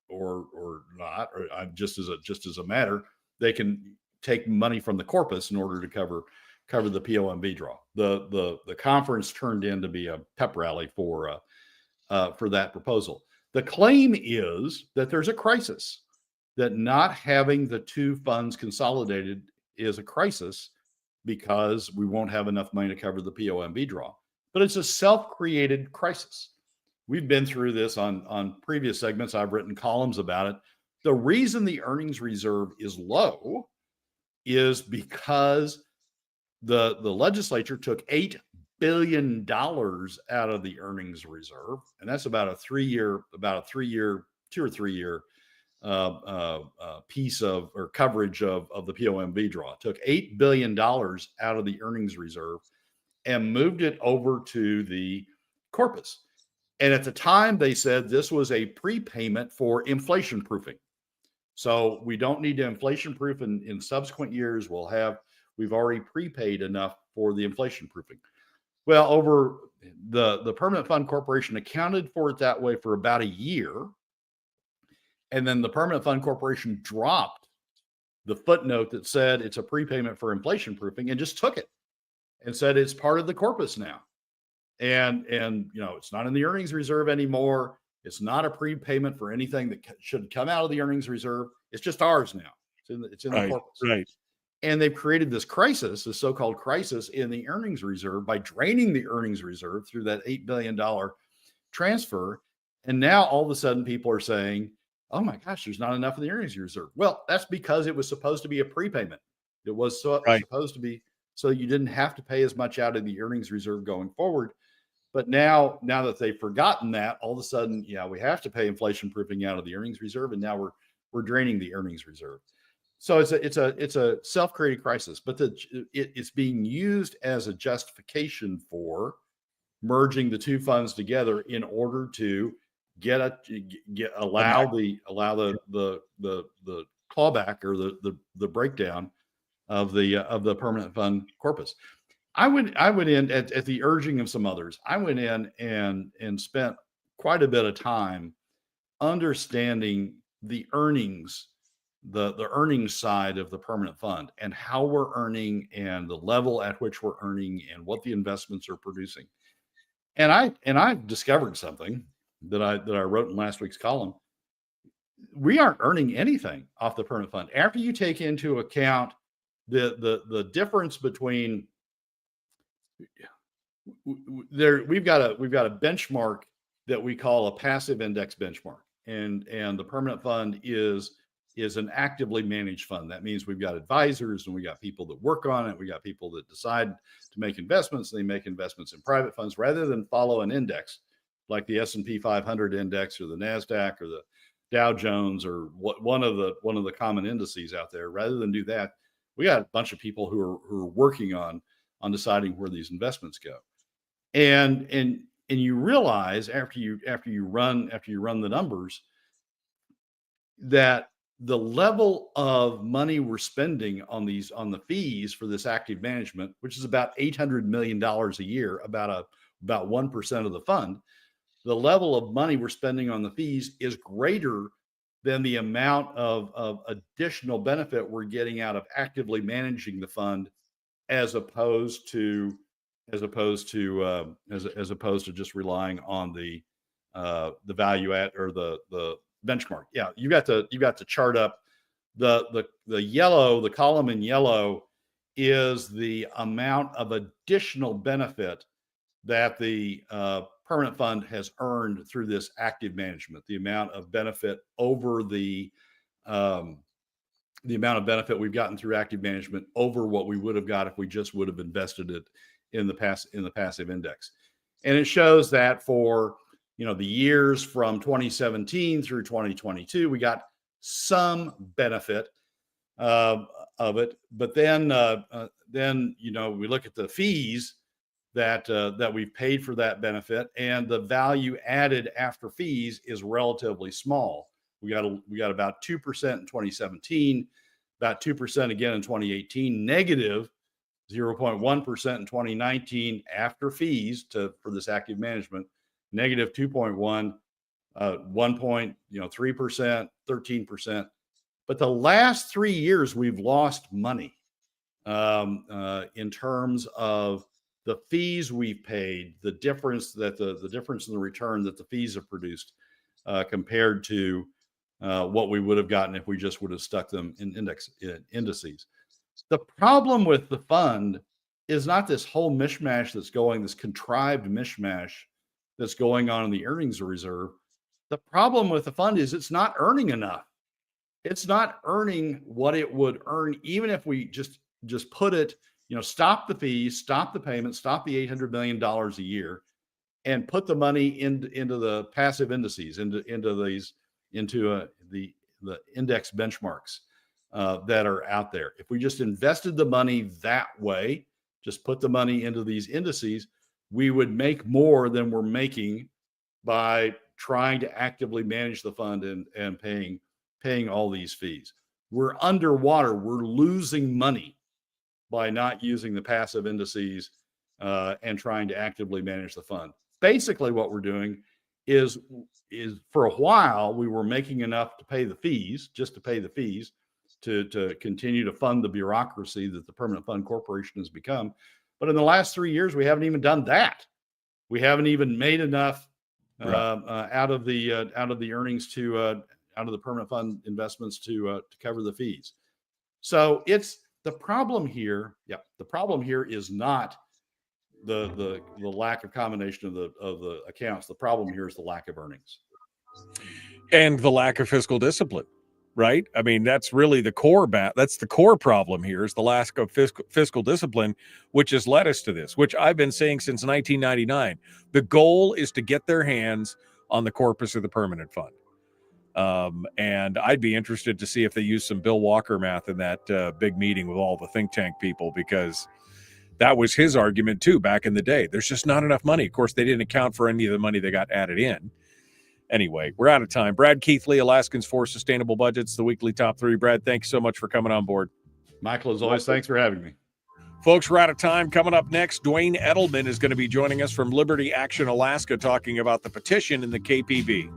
or not, or just as a matter, they can take money from the corpus in order to cover the POMV draw. The conference turned in to be a pep rally for that proposal. The claim is that there's a crisis, that not having the two funds consolidated is a crisis because we won't have enough money to cover the POMV draw. But it's a self-created crisis. We've been through this on previous segments. I've written columns about it. The reason the earnings reserve is low is because the legislature took $8 billion out of the earnings reserve, and that's about a 2 or 3 year piece of or coverage of the POMV draw. It took $8 billion out of the earnings reserve and moved it over to the corpus. And at the time, they said this was a prepayment for inflation proofing. So we don't need to inflation proof in subsequent years. We've already prepaid enough for the inflation proofing. Well, over the Permanent Fund Corporation accounted for it that way for about a year. And then the Permanent Fund Corporation dropped the footnote that said it's a prepayment for inflation proofing and just took it and said it's part of the corpus now. And it's not in the earnings reserve anymore. It's not a prepayment for anything that should come out of the earnings reserve. It's just ours now. It's in the corpus. Right. And they've created this crisis, this so-called crisis in the earnings reserve by draining the earnings reserve through that $8 billion transfer. And now all of a sudden people are saying, oh my gosh, there's not enough in the earnings reserve. Well, that's because it was supposed to be a prepayment. It was supposed to be so you didn't have to pay as much out of the earnings reserve going forward. But now that they've forgotten that, all of a sudden, we have to pay inflation proofing out of the earnings reserve, and now we're draining the earnings reserve. So it's a self-created crisis, but it's being used as a justification for merging the two funds together in order to allow the clawback or the breakdown of the permanent fund corpus. I went in at the urging of some others. I went in and spent quite a bit of time understanding the earnings, the earnings side of the permanent fund and how we're earning and the level at which we're earning and what the investments are producing. And I discovered something that I wrote in last week's column. We aren't earning anything off the permanent fund after you take into account the difference between we've got a benchmark that we call a passive index benchmark, and the permanent fund is an actively managed fund. That means we've got advisors and we got people that work on it. We got people that decide to make investments. They make investments in private funds rather than follow an index like the S&P 500 index or the NASDAQ or the Dow Jones or one of the common indices out there. Rather than do that, we got a bunch of people who are working on deciding where these investments go. And you realize after you run the numbers that the level of money we're spending on the fees for this active management, which is about $800 million a year, about 1% of the fund, the level of money we're spending on the fees is greater than the amount of additional benefit we're getting out of actively managing the fund, as opposed to just relying on the value add or the benchmark. Yeah, you got to chart up the yellow. The column in yellow is the amount of additional benefit that the permanent fund has earned through this active management, the amount of benefit over the amount of benefit we've gotten through active management over what we would have got if we just would have invested it in the passive index. And it shows that for, the years from 2017 through 2022, we got some benefit of it. But then we look at the fees that we've paid for that benefit, and the value added after fees is relatively small. We got about 2% in 2017, about 2% again in 2018, negative 0.1% in 2019 after fees for this active management, negative 2.1, 1.3%, 13%. But the last 3 years we've lost money in terms of the fees we've paid, the difference that the difference in the return that the fees have produced compared to what we would have gotten if we just would have stuck them in indices. The problem with the fund is not this whole mishmash that's going, this contrived mishmash that's going on in the earnings reserve. The problem with the fund is it's not earning enough. It's not earning what it would earn, even if we just put it, stop the fees, stop the payments, stop the $800 million a year, and put the money into the passive indices, into the index benchmarks that are out there. If we just invested the money that way, just put the money into these indices, we would make more than we're making by trying to actively manage the fund and paying all these fees. We're underwater. We're losing money by not using the passive indices and trying to actively manage the fund. Basically, what we're doing is for a while we were making enough to pay the fees, just to pay the fees, to continue to fund the bureaucracy that the Permanent Fund Corporation has become. But in the last 3 years, we haven't even done that. We haven't even made enough out of the earnings out of the permanent fund investments to cover the fees. So it's the problem here. Yeah, the problem here is not the lack of combination of the accounts. The problem here is the lack of earnings and the lack of fiscal discipline. Right? I mean, that's really the core that's the core problem here, is the lack of fiscal discipline, which has led us to this, which I've been saying since 1999. The goal is to get their hands on the corpus of the permanent fund. And I'd be interested to see if they use some Bill Walker math in that big meeting with all the think tank people, because that was his argument too back in the day. There's just not enough money. Of course, they didn't account for any of the money that got added in. Anyway, we're out of time. Brad Keithley, Alaskans for Sustainable Budgets, the weekly top three. Brad, thanks so much for coming on board. Michael, as always, thanks for having me. Folks, we're out of time. Coming up next, Duane Edleman is going to be joining us from Liberty Action Alaska, talking about the petition in the KPB.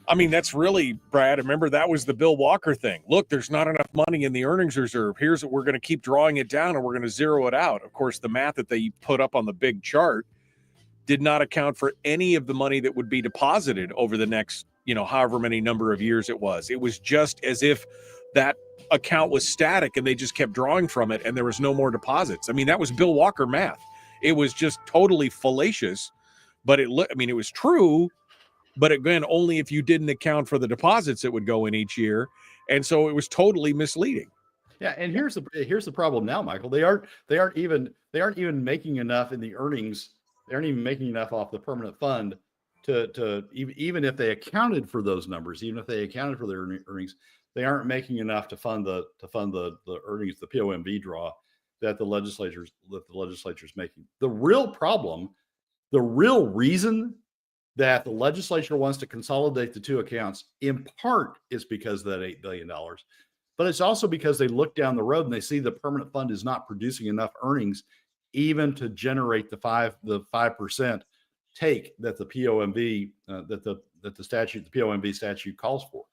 I mean, that's really, Brad, remember that was the Bill Walker thing. Look, there's not enough money in the earnings reserve. Here's what we're going to keep drawing it down, and we're going to zero it out. Of course, the math that they put up on the big chart did not account for any of the money that would be deposited over the next, however many number of years it was. It was just as if that account was static and they just kept drawing from it and there was no more deposits. I mean, that was Bill Walker math. It was just totally fallacious, but it was true. But again, only if you didn't account for the deposits that would go in each year. And so it was totally misleading. Yeah, and here's the problem now, Michael. They aren't even making enough in the earnings. They aren't even making enough off the permanent fund to even if they accounted for those numbers, even if they accounted for their earnings, they aren't making enough to fund the earnings, the POMV draw that the legislature's making. The real problem, the real reason that the legislature wants to consolidate the two accounts, in part, is because of that $8 billion. But it's also because they look down the road and they see the permanent fund is not producing enough earnings even to generate the 5% take that the POMV the POMV statute calls for.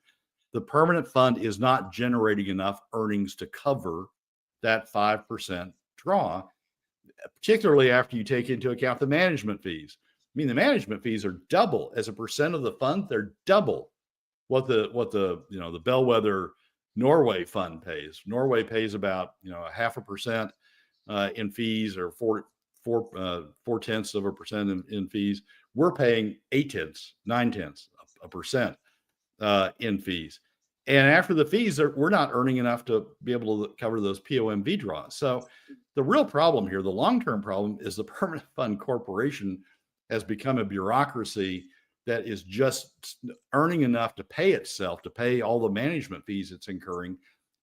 The permanent fund is not generating enough earnings to cover that 5% draw, particularly after you take into account the management fees. I mean, the management fees are double as a percent of the fund. They're double what the bellwether Norway fund pays. Norway pays about 0.5% in fees, or 0.4% in fees. We're paying 0.9% in fees. And after the fees, we're not earning enough to be able to cover those POMV draws. So the real problem here, the long-term problem, is the Permanent Fund Corporation has become a bureaucracy that is just earning enough to pay itself, to pay all the management fees it's incurring.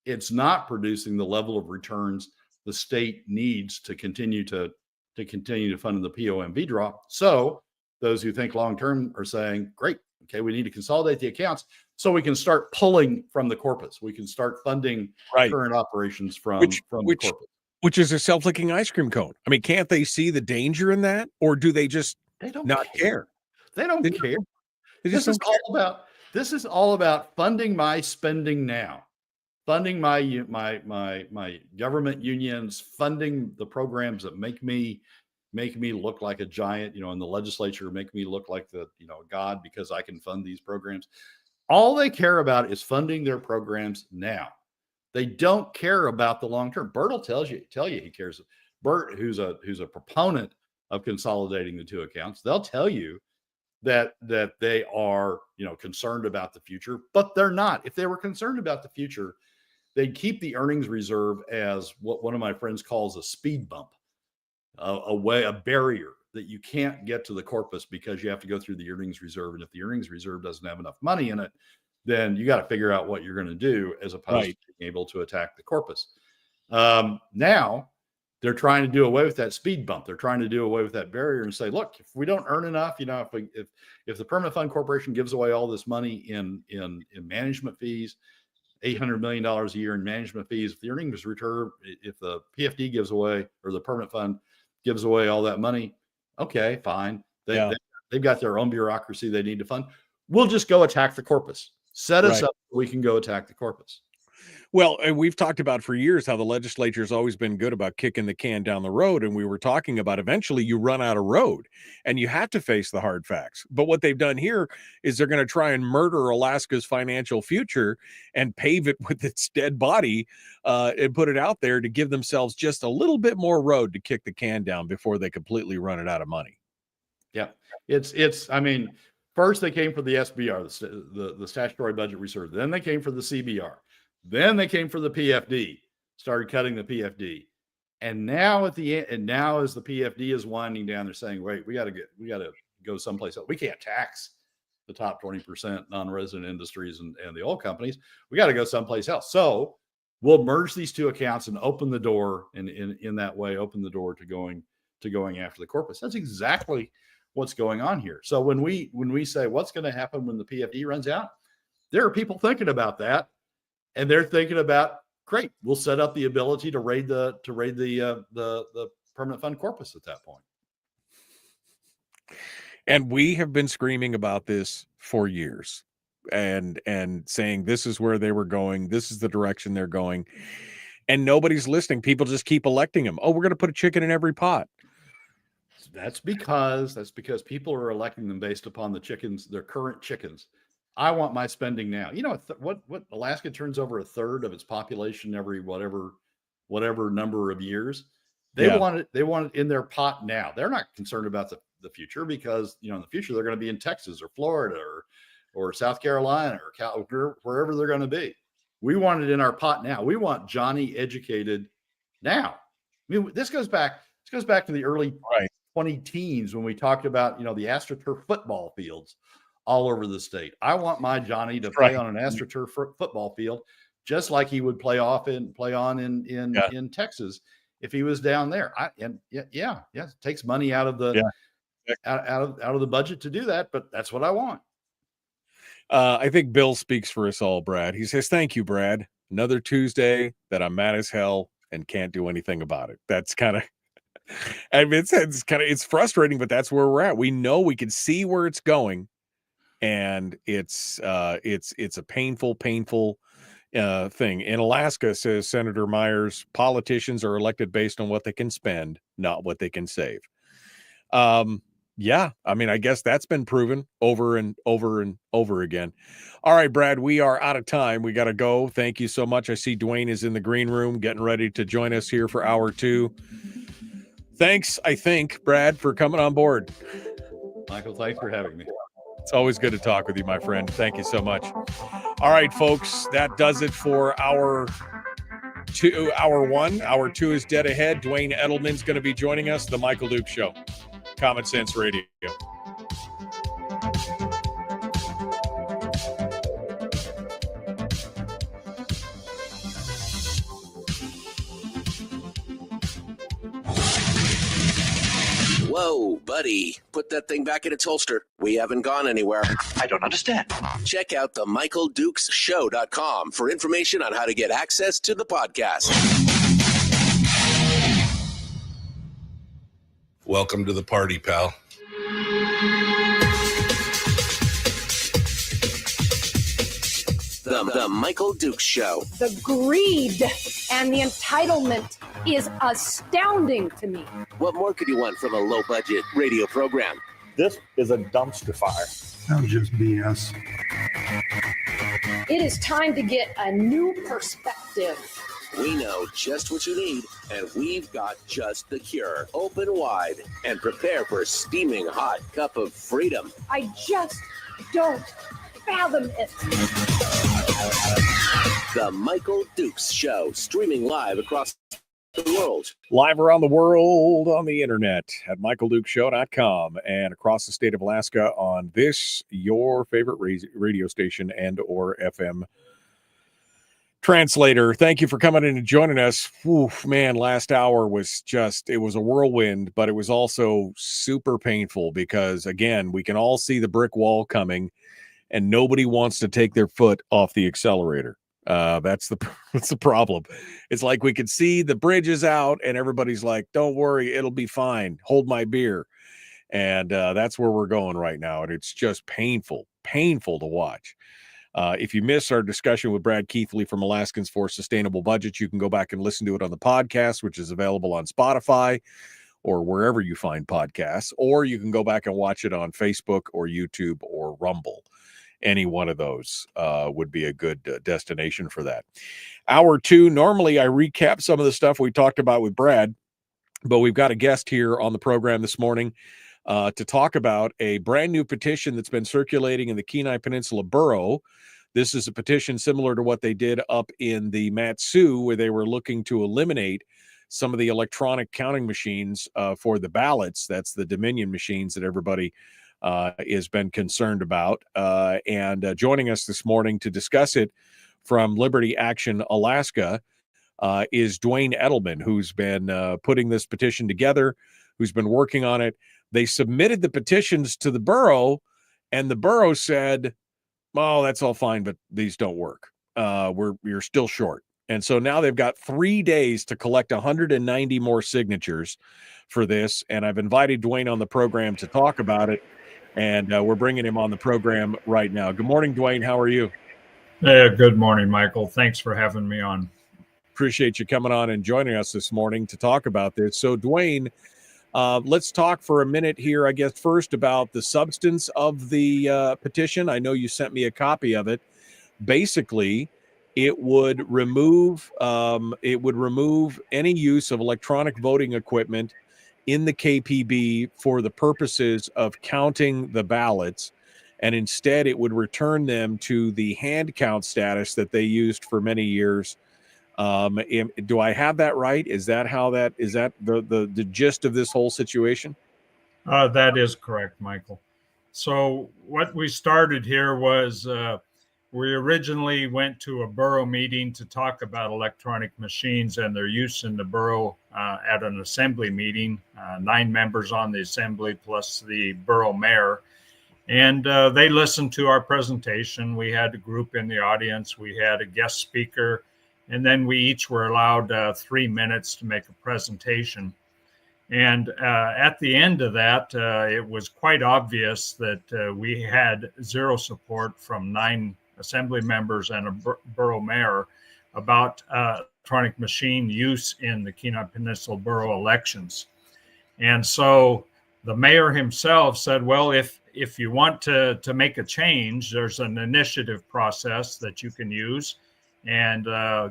It's not producing the level of returns the state needs to continue to fund the POMV draw. So those who think long-term are saying, great, okay, we need to consolidate the accounts so we can start pulling from the corpus. We can start funding current operations from the corpus. Which is a self-licking ice cream cone. I mean, can't they see the danger in that? Or do they just not care? They don't care. This is all about funding my spending now, funding my government unions, funding the programs that make me look like a giant, in the legislature, make me look like God, because I can fund these programs. All they care about is funding their programs now. They don't care about the long term. Bert will tell you he cares. Bert, who's a proponent of consolidating the two accounts, they'll tell you that they are concerned about the future, but they're not. If they were concerned about the future, they'd keep the earnings reserve as what one of my friends calls a speed bump, a barrier that you can't get to the corpus because you have to go through the earnings reserve. And if the earnings reserve doesn't have enough money in it, then you got to figure out what you're going to do, as opposed to being able to attack the corpus. Now they're trying to do away with that speed bump. They're trying to do away with that barrier and say, look, if we don't earn enough, if the Permanent Fund Corporation gives away all this money in management fees, $800 million a year in management fees, if the earnings return, if the PFD gives away, or the Permanent Fund gives away all that money, okay, fine. They've got their own bureaucracy they need to fund. We'll just go attack the corpus. Set us up so we can go attack the corpus. Well, and we've talked about for years how the legislature has always been good about kicking the can down the road. And we were talking about eventually you run out of road and you have to face the hard facts. But what they've done here is they're going to try and murder Alaska's financial future and pave it with its dead body and put it out there to give themselves just a little bit more road to kick the can down before they completely run it out of money. Yeah, I mean, first they came for the SBR, the statutory budget reserve. Then they came for the CBR. Then they came for the PFD, started cutting the PFD. And now at the end, and now as the PFD is winding down, they're saying, wait, we got to go someplace else. We can't tax the top 20% non-resident industries and the oil companies. We got to go someplace else. So we'll merge these two accounts and open the door, and in that way, open the door to going after the corpus. That's exactly what's going on here. So when we say what's going to happen when the PFD runs out, there are people thinking about that. And they're thinking about, great, we'll set up the ability to raid the Permanent Fund Corpus at that point. And we have been screaming about this for years and saying this is where they were going. This is the direction they're going. And nobody's listening. People just keep electing them. Oh, we're going to put a chicken in every pot. That's because people are electing them based upon their current chickens. I want my spending now. What Alaska turns over 1/3 of its population every whatever number of years. They want it in their pot now. They're not concerned about the future, because in the future they're going to be in Texas or Florida or South Carolina or wherever they're going to be. We want it in our pot now. We want Johnny educated now. I mean, this goes back to the early 20-teens when we talked about the AstroTurf football fields all over the state. I want my Johnny to play on an AstroTurf football field, just like he would play on in Texas if he was down there. It takes money out of the out of the budget to do that, but that's what I want. I think Bill speaks for us all, Brad. He says, "Thank you, Brad. Another Tuesday that I'm mad as hell and can't do anything about it." That's kind of, I mean, it's frustrating, but that's where we're at. We know, we can see where it's going. And it's a painful thing. In Alaska, says Senator Myers, politicians are elected based on what they can spend, not what they can save. Yeah, I mean, I guess that's been proven over and over and over again. All right, Brad, we are out of time. We got to go. Thank you so much. I see Duane is in the green room getting ready to join us here for hour 2. Thanks, I think, Brad, for coming on board. Michael, thanks for having me. It's always good to talk with you, my friend. Thank you so much. All right, folks, that does it for hour 1. Hour 2 is dead ahead. Duane Edleman's going to be joining us. The Michael Duke Show, Common Sense Radio. Whoa, buddy. Put that thing back in its holster. We haven't gone anywhere. I don't understand. Check out the MichaelDukesShow.com for information on how to get access to the podcast. Welcome to the party, pal. The Michael Dukes Show. The greed and the entitlement is astounding to me. What more could you want from a low-budget radio program? This is a dumpster fire. That was just BS. It is time to get a new perspective. We know just what you need, and we've got just the cure. Open wide and prepare for a steaming hot cup of freedom. I just don't fathom it. The Michael Dukes Show, streaming live across the world. Live around the world on the internet at michaeldukeshow.com and across the state of Alaska on this, your favorite radio station and or FM translator. Thank you for coming in and joining us. Oof, man, last hour was it was a whirlwind, but it was also super painful because, again, we can all see the brick wall coming and nobody wants to take their foot off the accelerator. That's the problem. It's like we could see the bridge is out and everybody's like, don't worry, it'll be fine. Hold my beer. And that's where we're going right now. And it's just painful to watch. If you missed our discussion with Brad Keithley from Alaskans for Sustainable Budgets, you can go back and listen to it on the podcast, which is available on Spotify or wherever you find podcasts, or you can go back and watch it on Facebook or YouTube or Rumble. Any one of those would be a good destination for that. Hour 2, normally I recap some of the stuff we talked about with Brad, but we've got a guest here on the program this morning to talk about a brand new petition that's been circulating in the Kenai Peninsula Borough. This is a petition similar to what they did up in the Mat-Su, where they were looking to eliminate some of the electronic counting machines for the ballots. That's the Dominion machines that everybody has been concerned about. And joining us this morning to discuss it from Liberty Action Alaska is Duane Edleman, who's been putting this petition together, who's been working on it. They submitted the petitions to the borough, and the borough said, oh, that's all fine, but these don't work. You're still short. And so now they've got 3 days to collect 190 more signatures for this. And I've invited Duane on the program to talk about it. And we're bringing him on the program right now. Good morning, Duane. How are you? Good morning, Michael. Thanks for having me on. Appreciate you coming on and joining us this morning to talk about this. So, Duane, let's talk for a minute here, I guess, first about the substance of the petition. I know you sent me a copy of it. Basically, it would remove any use of electronic voting equipment in the KPB for the purposes of counting the ballots, and instead it would return them to the hand count status that they used for many years. Do I have that right? Is that the gist of this whole situation? That is correct, Michael. So what we started here was we originally went to a borough meeting to talk about electronic machines and their use in the borough at an assembly meeting, 9 members on the assembly plus the borough mayor. And they listened to our presentation. We had a group in the audience. We had a guest speaker. And then we each were allowed 3 minutes to make a presentation. And at the end of that, it was quite obvious that we had zero support from 9 assembly members and a borough mayor about electronic machine use in the Kenai Peninsula borough elections. And so the mayor himself said, well, if you want to make a change, there's an initiative process that you can use, and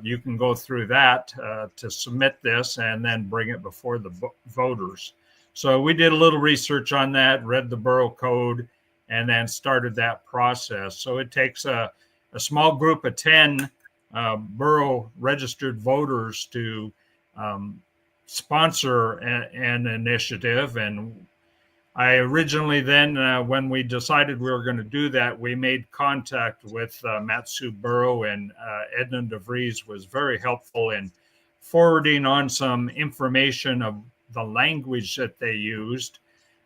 you can go through that to submit this and then bring it before the voters. So we did a little research on that, read the borough code, and then started that process. So it takes a small group of 10 borough registered voters to sponsor an initiative. And I originally then, when we decided we were going to do that, we made contact with Matsu Borough, and Edna DeVries was very helpful in forwarding on some information of the language that they used.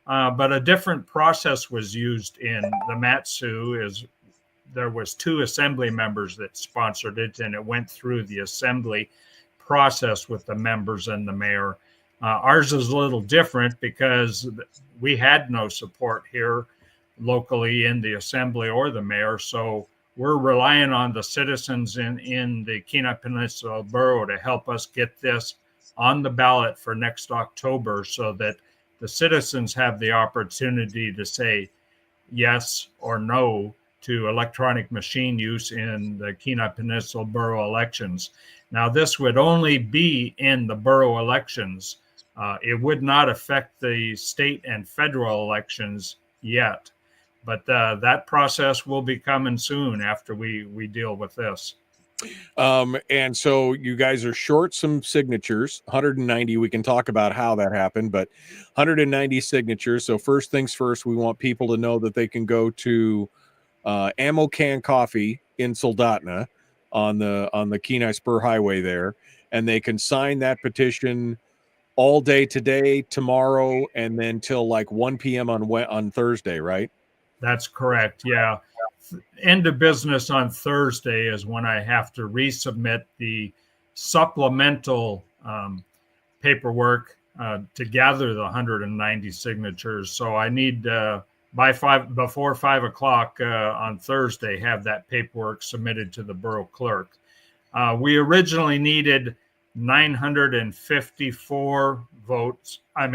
But a different process was used in the Matsu. There was 2 assembly members that sponsored it, and it went through the assembly process with the members and the mayor. Ours is a little different because we had no support here locally in the assembly or the mayor. So we're relying on the citizens in the Kenai Peninsula Borough to help us get this on the ballot for next October, so that the citizens have the opportunity to say yes or no to electronic machine use in the Kenai Peninsula Borough elections. Now, this would only be in the borough elections. It would not affect the state and federal elections yet, but that process will be coming soon after we deal with this. And so you guys are short some signatures, 190. We can talk about how that happened, but 190 signatures. So first things first, we want people to know that they can go to Ammo Can Coffee in Soldotna on the Kenai Spur Highway there, and they can sign that petition all day today, tomorrow, and then till like 1 p.m. on Thursday, right? That's correct. Yeah. End of business on Thursday is when I have to resubmit the supplemental paperwork to gather the 190 signatures. So I need before 5 o'clock on Thursday, have that paperwork submitted to the borough clerk. We originally needed 954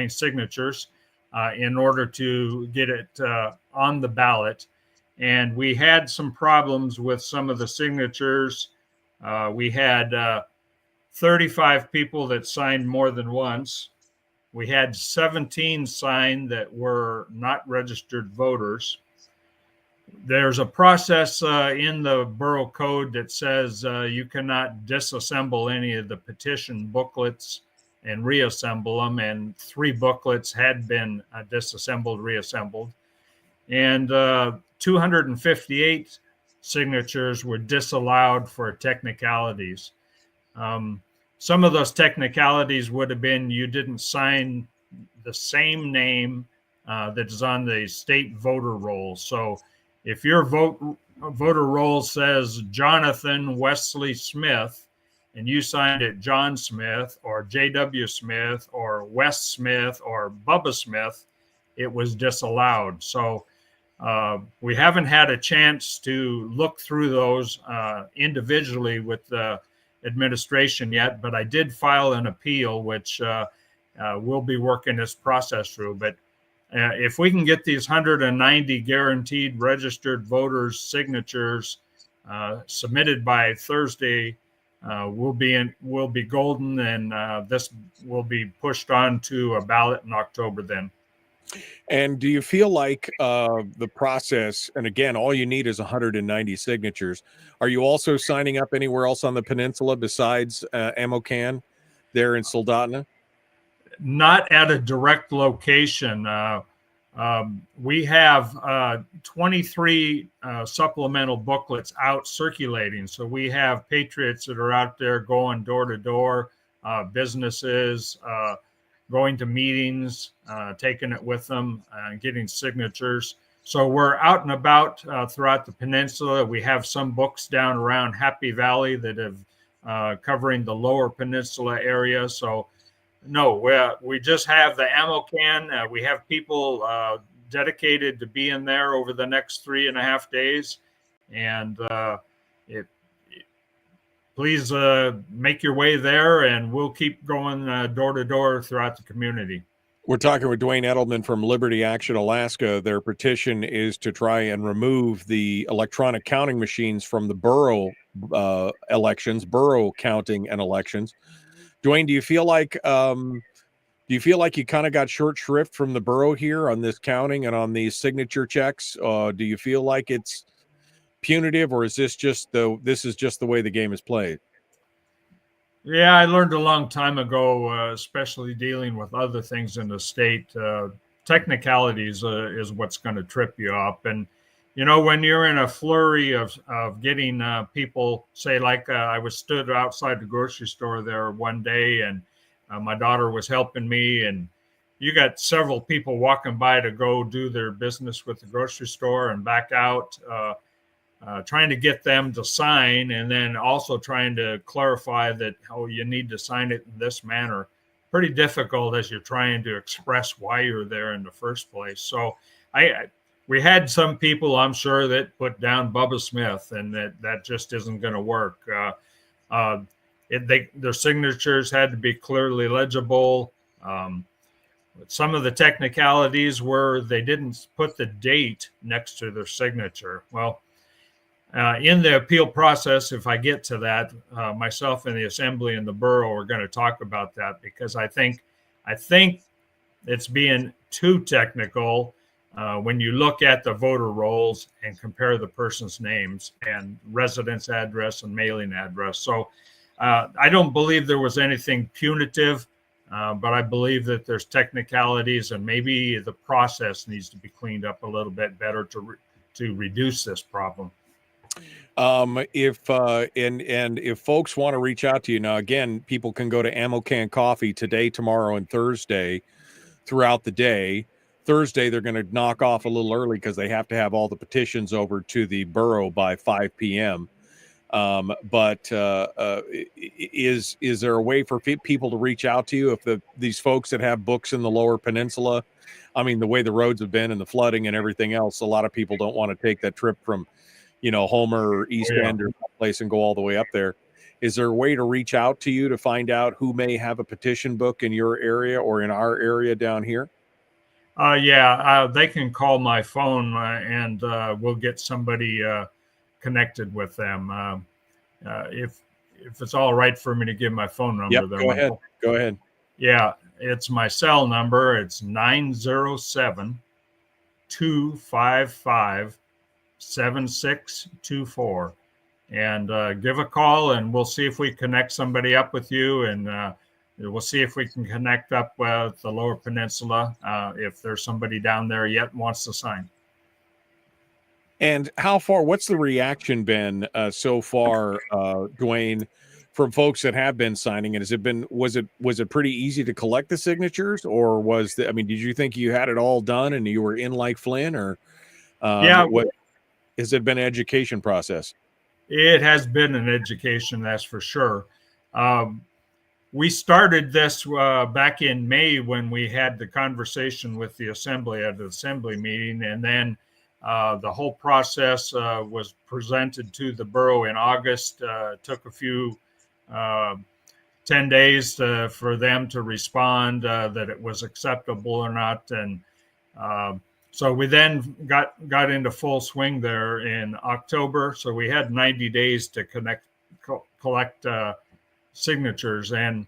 signatures in order to get it on the ballot. And we had some problems with some of the signatures. We had 35 people that signed more than once. We had 17 signed that were not registered voters. There's a process in the borough code that says you cannot disassemble any of the petition booklets and reassemble them. And 3 booklets had been disassembled, reassembled. And 258 signatures were disallowed for technicalities. Some of those technicalities would have been you didn't sign the same name that is on the state voter roll. So if your voter roll says Jonathan Wesley Smith, and you signed it John Smith or J.W. Smith or Wes Smith or Bubba Smith, it was disallowed. So we haven't had a chance to look through those individually with the administration yet, but I did file an appeal, which we'll be working this process through. But if we can get these 190 guaranteed registered voters' signatures submitted by Thursday, we'll be golden, and this will be pushed on to a ballot in October then. And do you feel like the process, and again, all you need is 190 signatures. Are you also signing up anywhere else on the peninsula besides Ammo Can there in Soldotna? Not at a direct location. We have 23 supplemental booklets out circulating. So we have patriots that are out there going door to door, businesses, going to meetings, taking it with them, getting signatures. So we're out and about throughout the peninsula. We have some books down around Happy Valley that have covering the lower peninsula area. So no, we just have the Ammo Can. We have people dedicated to being there over the next 3.5 days. And please make your way there, and we'll keep going door to door throughout the community. We're talking with Duane Edleman from Liberty Action Alaska. Their petition is to try and remove the electronic counting machines from the borough elections, borough counting and elections. Duane, do you feel like you kind of got short shrift from the borough here on this counting and on these signature checks? Do you feel like it's punitive, or is this just the way the game is played? Yeah, I learned a long time ago, especially dealing with other things in the state, technicalities is what's going to trip you up. And, when you're in a flurry of getting people, say, like I was stood outside the grocery store there one day, and my daughter was helping me, and you got several people walking by to go do their business with the grocery store and back out, trying to get them to sign, and then also trying to clarify that, you need to sign it in this manner. Pretty difficult as you're trying to express why you're there in the first place. So we had some people, I'm sure, that put down Bubba Smith, and that just isn't going to work. Their signatures had to be clearly legible. Some of the technicalities were they didn't put the date next to their signature. Well, in the appeal process, if I get to that, myself and the assembly and the borough are going to talk about that, because I think it's being too technical when you look at the voter rolls and compare the person's names and residence address and mailing address. So I don't believe there was anything punitive, but I believe that there's technicalities, and maybe the process needs to be cleaned up a little bit better to reduce this problem. If folks want to reach out to you now, again, people can go to Ammo Can Coffee today, tomorrow, and Thursday throughout the day. Thursday, they're going to knock off a little early because they have to have all the petitions over to the borough by 5 p.m. But is there a way for people to reach out to you if these folks that have books in the Lower Peninsula? I mean, the way the roads have been and the flooding and everything else, a lot of people don't want to take that trip from Homer or East End or place and go all the way up there. Is there a way to reach out to you to find out who may have a petition book in your area or in our area down here? They can call my phone and we'll get somebody connected with them. If it's all right for me to give my phone number. Yep, go ahead. Yeah, it's my cell number. It's 907-255-7624. And give a call, and we'll see if we connect somebody up with you, and we'll see if we can connect up with the Lower Peninsula if there's somebody down there yet wants to sign. And what's the reaction been so far, Duane, from folks that have been signing? And was it pretty easy to collect the signatures, or did you think you had it all done and you were in like Flynn, or what has it been an education process? It has been an education, that's for sure. We started this back in May when we had the conversation with the assembly at the assembly meeting, and then the whole process was presented to the borough in August. It took a few 10 days for them to respond that it was acceptable or not, and so we then got into full swing there in October. So we had 90 days to collect signatures, and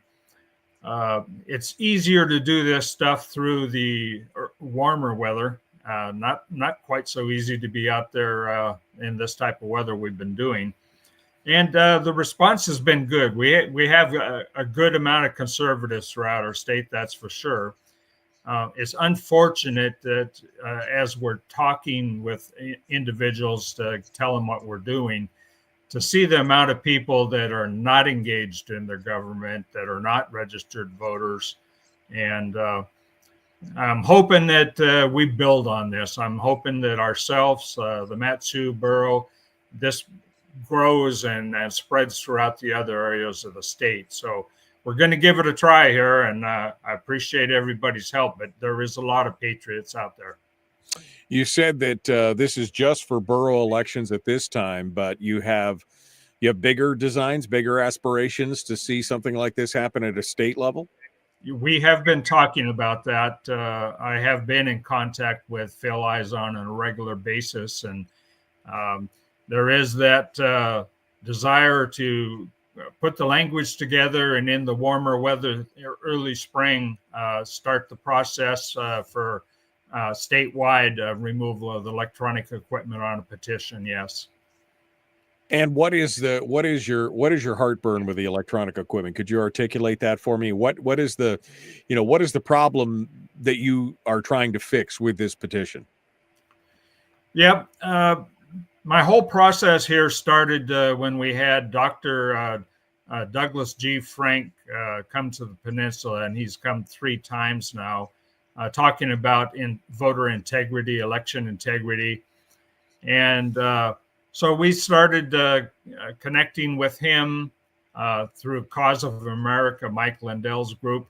it's easier to do this stuff through the warmer weather. Not quite so easy to be out there in this type of weather we've been doing. And the response has been good. We have a good amount of conservatives throughout our state, that's for sure. It's unfortunate that as we're talking with individuals to tell them what we're doing, to see the amount of people that are not engaged in their government, that are not registered voters. And I'm hoping that we build on this. I'm hoping that ourselves, the Mat-Su Borough, this grows and spreads throughout the other areas of the state. So we're going to give it a try here, and I appreciate everybody's help, but there is a lot of patriots out there. You said that this is just for borough elections at this time, but you have bigger designs, bigger aspirations to see something like this happen at a state level? we have been talking about that. I have been in contact with Phil Eisen on a regular basis, and there is that desire to put the language together, and in the warmer weather, early spring, start the process for statewide removal of electronic equipment on a petition. Yes. And what is your heartburn with the electronic equipment? Could you articulate that for me? What is the problem that you are trying to fix with this petition? Yep. My whole process here started when we had Dr. Douglas G. Frank come to the peninsula, and he's come 3 times now, talking about voter integrity, election integrity. And so we started connecting with him through Cause of America, Mike Lindell's group,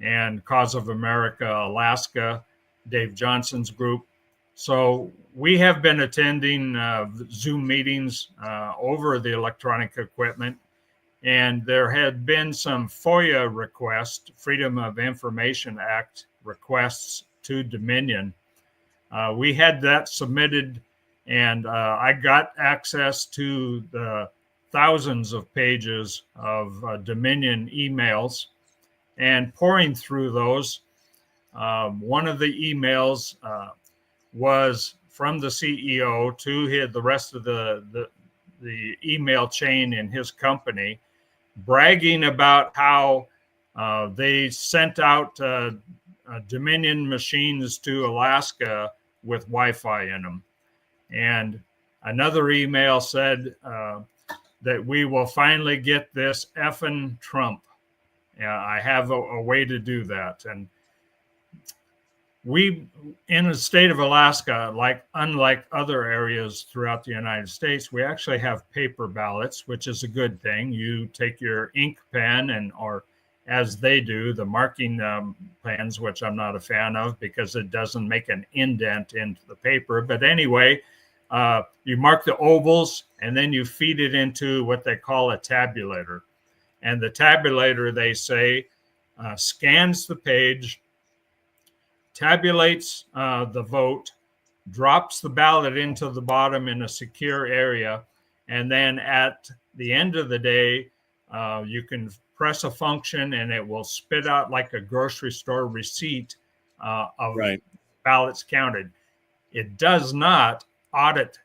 and Cause of America Alaska, Dave Johnson's group. So we have been attending Zoom meetings over the electronic equipment, and there had been some FOIA requests, Freedom of Information Act requests to Dominion. We had that submitted, and I got access to the thousands of pages of Dominion emails, and pouring through those, one of the emails was from the CEO to the rest of the email chain in his company, bragging about how they sent out Dominion machines to Alaska with Wi-Fi in them. And another email said that we will finally get this effing Trump. I have a way to do that. And we, in the state of Alaska, unlike other areas throughout the United States, we actually have paper ballots, which is a good thing. You take your ink pen or as they do, the marking pens, which I'm not a fan of because it doesn't make an indent into the paper. But anyway, you mark the ovals and then you feed it into what they call a tabulator. And the tabulator, they say, scans the page, tabulates the vote, drops the ballot into the bottom in a secure area, and then at the end of the day, you can press a function and it will spit out like a grocery store receipt of ballots counted. It does not audit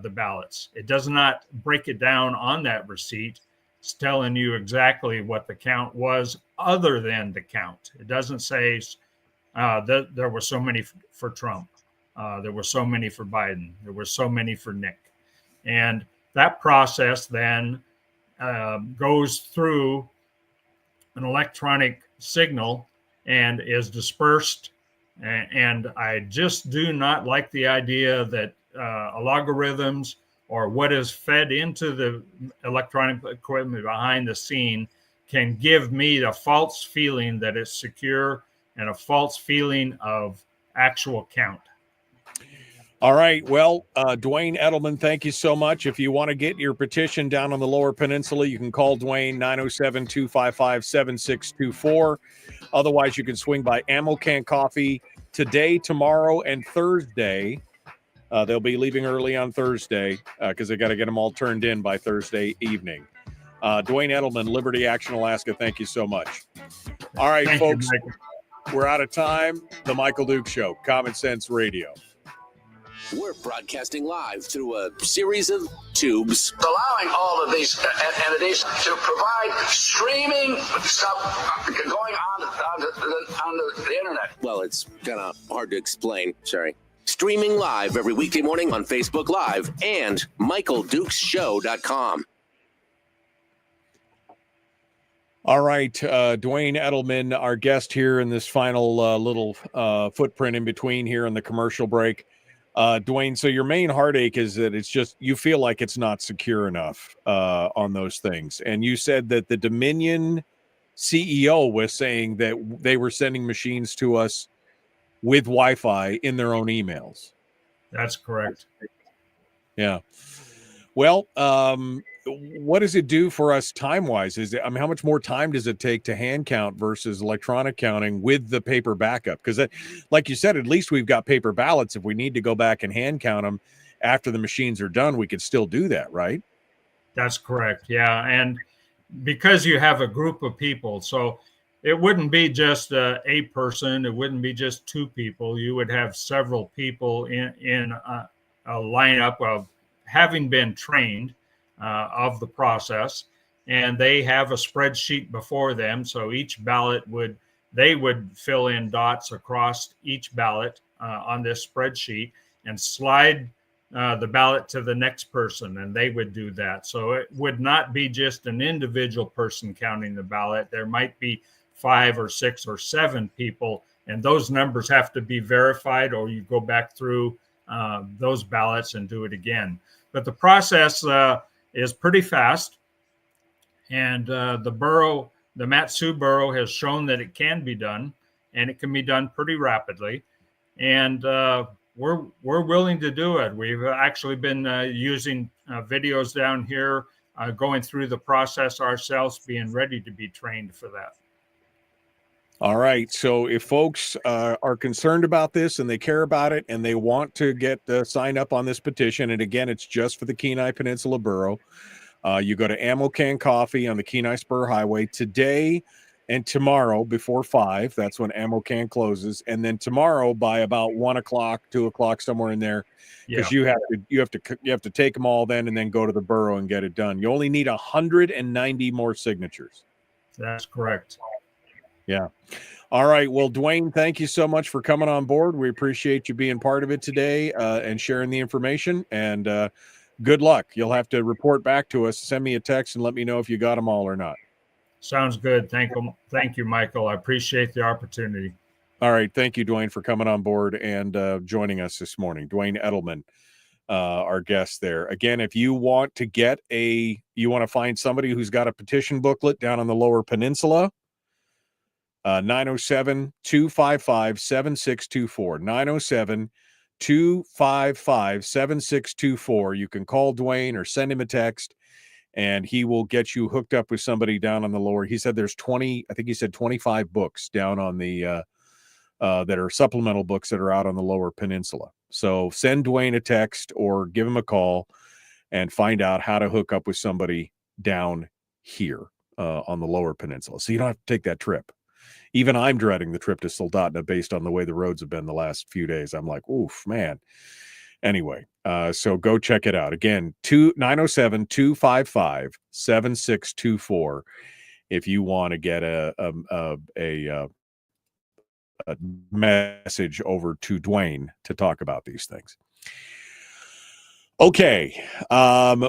the ballots. It does not break it down on that receipt. It's telling you exactly what the count was other than the count. It doesn't say that there were so many for Trump. There were so many for Biden. There were so many for Nick. And that process then goes through an electronic signal and is dispersed. And I just do not like the idea that logarithms or what is fed into the electronic equipment behind the scene can give me the false feeling that it's secure and a false feeling of actual count. All right. Well, Duane Edleman, thank you so much. If you want to get your petition down on the Lower Peninsula, you can call Duane 907-255-7624. Otherwise, you can swing by Ammo Can Coffee today, tomorrow, and Thursday. They'll be leaving early on Thursday because they got to get them all turned in by Thursday evening. Duane Edleman, Liberty Action Alaska, thank you so much. All right, Thank folks, you, we're out of time. The Michael Duke Show, Common Sense Radio. We're broadcasting live through a series of tubes. Allowing all of these entities to provide streaming stuff going on the internet. Well, it's kind of hard to explain. Sorry. Streaming live every weekday morning on Facebook Live and MichaelDukesShow.com. All right, Duane Edleman, our guest here in this final little footprint in between here in the commercial break. Duane, so your main heartache is that it's just you feel like it's not secure enough on those things. And you said that the Dominion CEO was saying that they were sending machines to us with Wi-Fi in their own emails. That's correct. Yeah. Well, what does it do for us time-wise? How much more time does it take to hand count versus electronic counting with the paper backup? Because, like you said, at least we've got paper ballots. If we need to go back and hand count them after the machines are done, we could still do that, right? That's correct. Yeah. And because you have a group of people, so it wouldn't be just a person. It wouldn't be just two people. You would have several people in a lineup of having been trained of the process, and they have a spreadsheet before them. So each ballot they would fill in dots across each ballot on this spreadsheet and slide the ballot to the next person, and they would do that. So it would not be just an individual person counting the ballot. There might be 5 or 6 or 7 people, and those numbers have to be verified, or you go back through those ballots and do it again. But the process is pretty fast, and the Mat-Su borough has shown that it can be done, and it can be done pretty rapidly. And we're willing to do it. We've actually been using videos down here, going through the process ourselves, being ready to be trained for that. All right. So if folks are concerned about this and they care about it and they want to get signed up on this petition, and again, it's just for the Kenai Peninsula Borough, you go to Ammo Can Coffee on the Kenai Spur Highway today and tomorrow before 5. That's when Ammo Can closes. And then tomorrow by about 1 o'clock, 2 o'clock, somewhere in there, because you have to take them all then and then go to the borough and get it done. You only need 190 more signatures. That's correct. Yeah. All right. Well, Duane, thank you so much for coming on board. We appreciate you being part of it today and sharing the information. And good luck. You'll have to report back to us. Send me a text and let me know if you got them all or not. Sounds good. Thank you, Michael. I appreciate the opportunity. All right. Thank you, Duane, for coming on board and joining us this morning. Duane Edleman, our guest there. Again, if you want to find somebody who's got a petition booklet down on the Lower Peninsula, 907-255-7624. 907-255-7624. You can call Duane or send him a text, and he will get you hooked up with somebody down on the lower. He said there's 25 books down on the that are supplemental books that are out on the Lower Peninsula. So send Duane a text or give him a call and find out how to hook up with somebody down here on the Lower Peninsula. So you don't have to take that trip. Even I'm dreading the trip to Soldotna based on the way the roads have been the last few days. I'm like, oof, man. Anyway, so go check it out. Again, 907-255-7624 if you want to get a message over to Duane to talk about these things. Okay,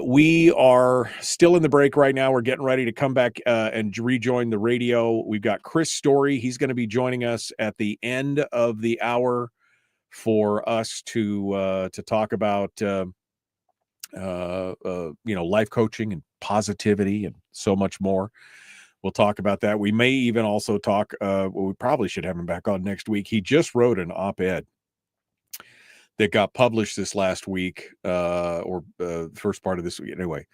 we are still in the break right now. We're getting ready to come back and rejoin the radio. We've got Chris Story. He's going to be joining us at the end of the hour for us to talk about life coaching and positivity and so much more. We'll talk about that. We may even also talk. We probably should have him back on next week. He just wrote an op-ed that got published this last week, or first part of this week. Anyway,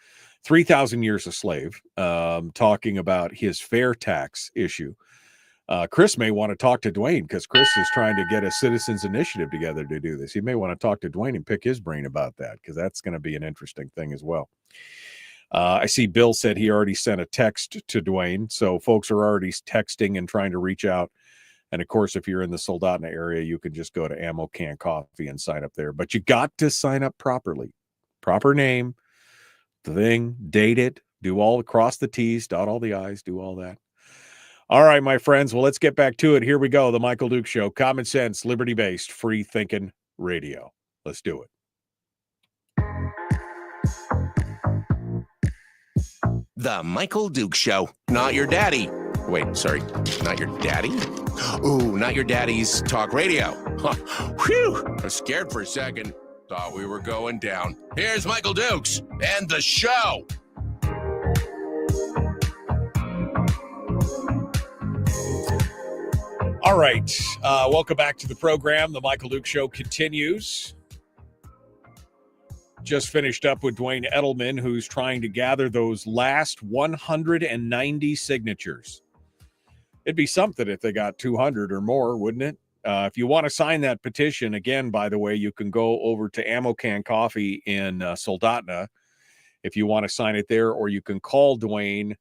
3,000 Years a Slave, talking about his fair tax issue. Chris may want to talk to Duane because Chris is trying to get a citizens initiative together to do this. He may want to talk to Duane and pick his brain about that because that's going to be an interesting thing as well. I see Bill said he already sent a text to Duane. So folks are already texting and trying to reach out. And of course, if you're in the Soldotna area, you can just go to Ammo Can Coffee and sign up there. But you got to sign up properly. Proper name, the thing, date it, cross the T's, dot all the I's, do all that. All right, my friends. Well, let's get back to it. Here we go. The Michael Duke Show. Common sense, liberty-based, free-thinking radio. Let's do it. The Michael Duke Show. Not your daddy. Wait, sorry. Not your daddy? Ooh, not your daddy's talk radio. Huh. Whew. I was scared for a second. Thought we were going down. Here's Michael Dukes and the show. All right. Welcome back to the program. The Michael Duke Show continues. Just finished up with Duane Edleman, who's trying to gather those last 190 signatures. It'd be something if they got 200 or more, wouldn't it? If you want to sign that petition, again, by the way, you can go over to Ammo Can Coffee in Soldotna if you want to sign it there, or you can call Duane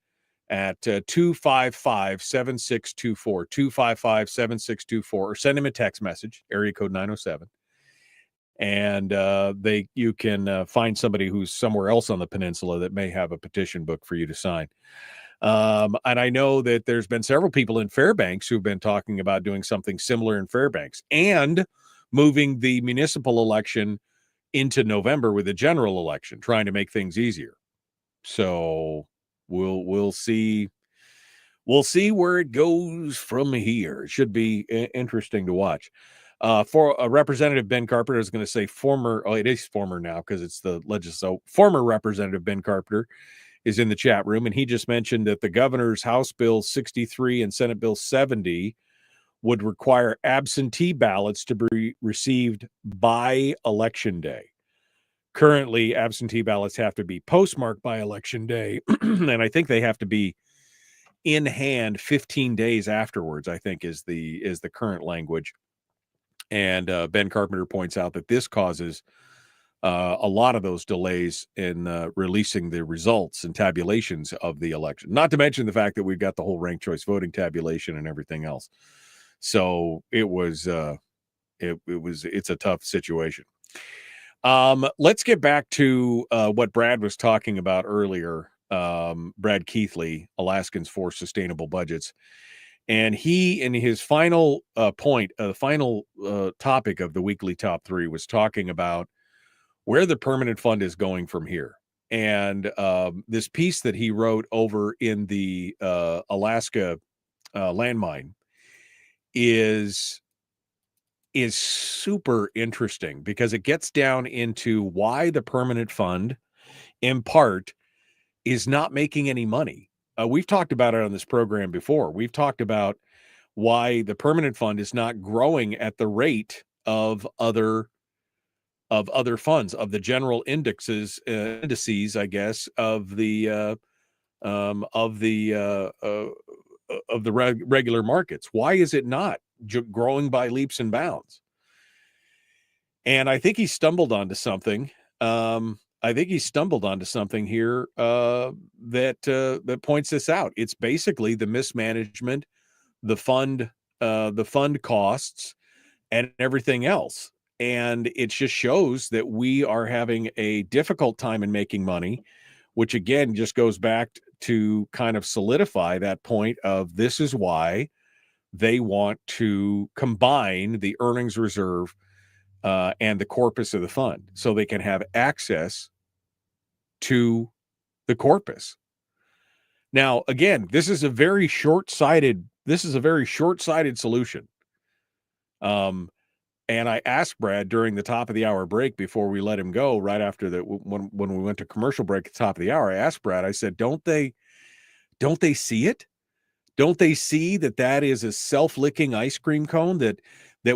at 255-7624, 255-7624, or send him a text message, area code 907. And you can find somebody who's somewhere else on the peninsula that may have a petition book for you to sign. And I know that there's been several people in Fairbanks who've been talking about doing something similar in Fairbanks and moving the municipal election into November with a general election, trying to make things easier. So we'll see. We'll see where it goes from here. It should be interesting to watch. For Representative Ben Carpenter, I was going to say former. Oh, it is former now because it's the legislature. So former Representative Ben Carpenter is in the chat room, and he just mentioned that the governor's House Bill 63 and Senate Bill 70 would require absentee ballots to be received by Election Day. Currently, absentee ballots have to be postmarked by Election Day, and I think they have to be in hand 15 days afterwards, I think is the current language. And Ben Carpenter points out that this causes a lot of those delays in releasing the results and tabulations of the election, not to mention the fact that we've got the whole ranked choice voting tabulation and everything else. So it's a tough situation. Let's get back to what Brad was talking about earlier. Brad Keithley, Alaskans for Sustainable Budgets. And he, in his final point, the final topic of the weekly top three, was talking about where the permanent fund is going from here. And this piece that he wrote over in the Alaska landmine is super interesting because it gets down into why the permanent fund, in part, is not making any money. We've talked about it on this program before. We've talked about why the permanent fund is not growing at the rate of other funds, of the general indices, I guess, of the regular markets. Why is it not growing by leaps and bounds? And I think he stumbled onto something. Here that points this out. It's basically the mismanagement, the fund costs, and everything else. And it just shows that we are having a difficult time in making money, which again just goes back to kind of solidify that point of this is why they want to combine the earnings reserve and the corpus of the fund so they can have access to the corpus. Now, again, this is a very short-sighted solution. And I asked Brad during the top of the hour break before we let him go, right after that, when we went to commercial break at the top of the hour, I asked Brad, I said, don't they see it? Don't they see that is a self-licking ice cream cone that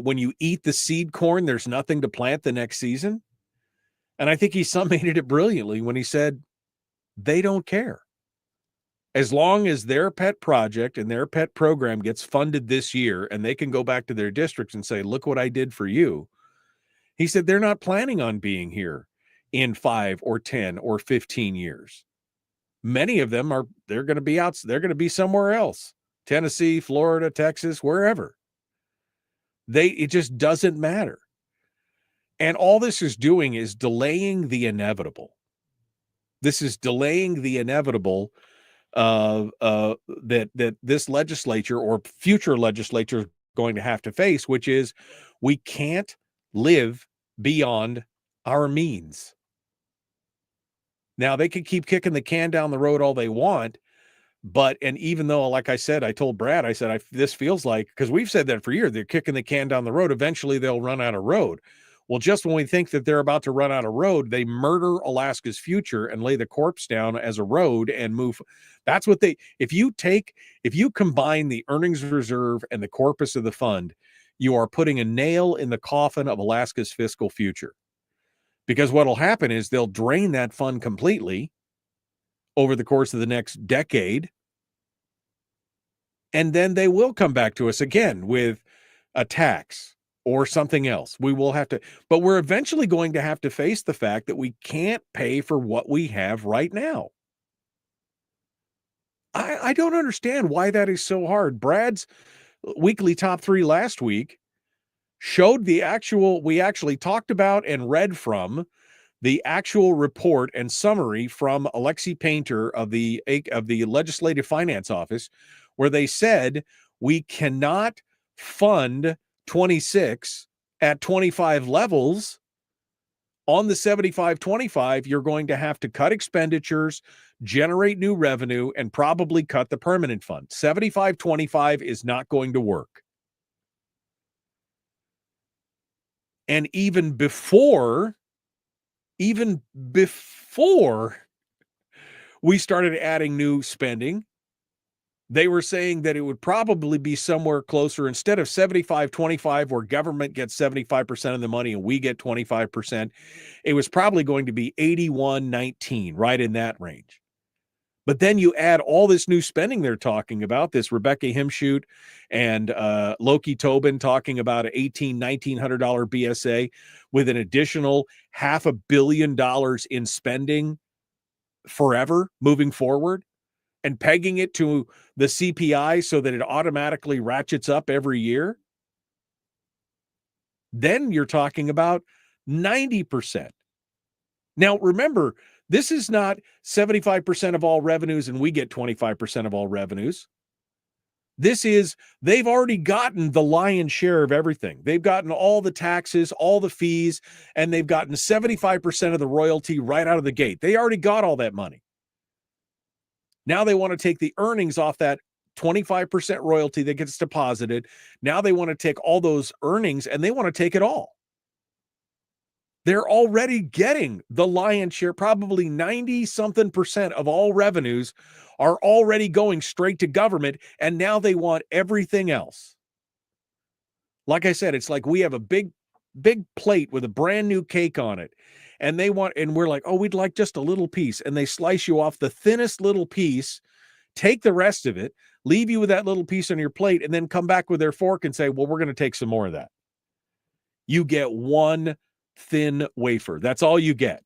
when you eat the seed corn, there's nothing to plant the next season? And I think he summated it brilliantly when he said, they don't care. As long as their pet project and their pet program gets funded this year and they can go back to their districts and say, look what I did for you. He said, they're not planning on being here in 5 or 10 or 15 years. Many of them they're going to be out. They're going to be somewhere else, Tennessee, Florida, Texas, wherever. It just doesn't matter. And all this is doing is delaying the inevitable. This is delaying the inevitable that this legislature or future legislature is going to have to face, which is we can't live beyond our means. Now, they could keep kicking the can down the road all they want, and even though, like I said, I told Brad, I said, this feels like, because we've said that for years, they're kicking the can down the road. Eventually, they'll run out of road. Well, just when we think that they're about to run out of road, they murder Alaska's future and lay the corpse down as a road and move. That's what if you combine the earnings reserve and the corpus of the fund, you are putting a nail in the coffin of Alaska's fiscal future. Because what will happen is they'll drain that fund completely over the course of the next decade. And then they will come back to us again with a tax or something else. We will have to, but we're eventually going to have to face the fact that we can't pay for what we have right now. I don't understand why that is so hard. Brad's weekly top 3 last week showed we actually talked about and read from the actual report and summary from Alexi Painter of the Legislative Finance Office, where they said we cannot fund 26 at 25 levels. On the 75-25, you're going to have to cut expenditures, generate new revenue, and probably cut the permanent fund. 75-25 is not going to work. And even before we started adding new spending, they were saying that it would probably be somewhere closer, instead of 75-25, where government gets 75% of the money and we get 25%, it was probably going to be 81-19, right in that range. But then you add all this new spending they're talking about, this Rebecca Himshoot and Loki Tobin talking about an $1,900 BSA with an additional $500 million in spending forever moving forward, and pegging it to the CPI so that it automatically ratchets up every year. Then you're talking about 90%. Now, remember, this is not 75% of all revenues and we get 25% of all revenues. This is, they've already gotten the lion's share of everything. They've gotten all the taxes, all the fees, and they've gotten 75% of the royalty right out of the gate. They already got all that money. Now they want to take the earnings off that 25% royalty that gets deposited. Now they want to take all those earnings and they want to take it all. They're already getting the lion's share, probably 90-something% of all revenues are already going straight to government, and now they want everything else. Like I said, it's like we have a big plate with a brand new cake on it, and we're like, oh, we'd like just a little piece, and they slice you off the thinnest little piece, take the rest of it, leave you with that little piece on your plate, and then come back with their fork and say, well, we're going to take some more of that. You get one thin wafer. That's all you get.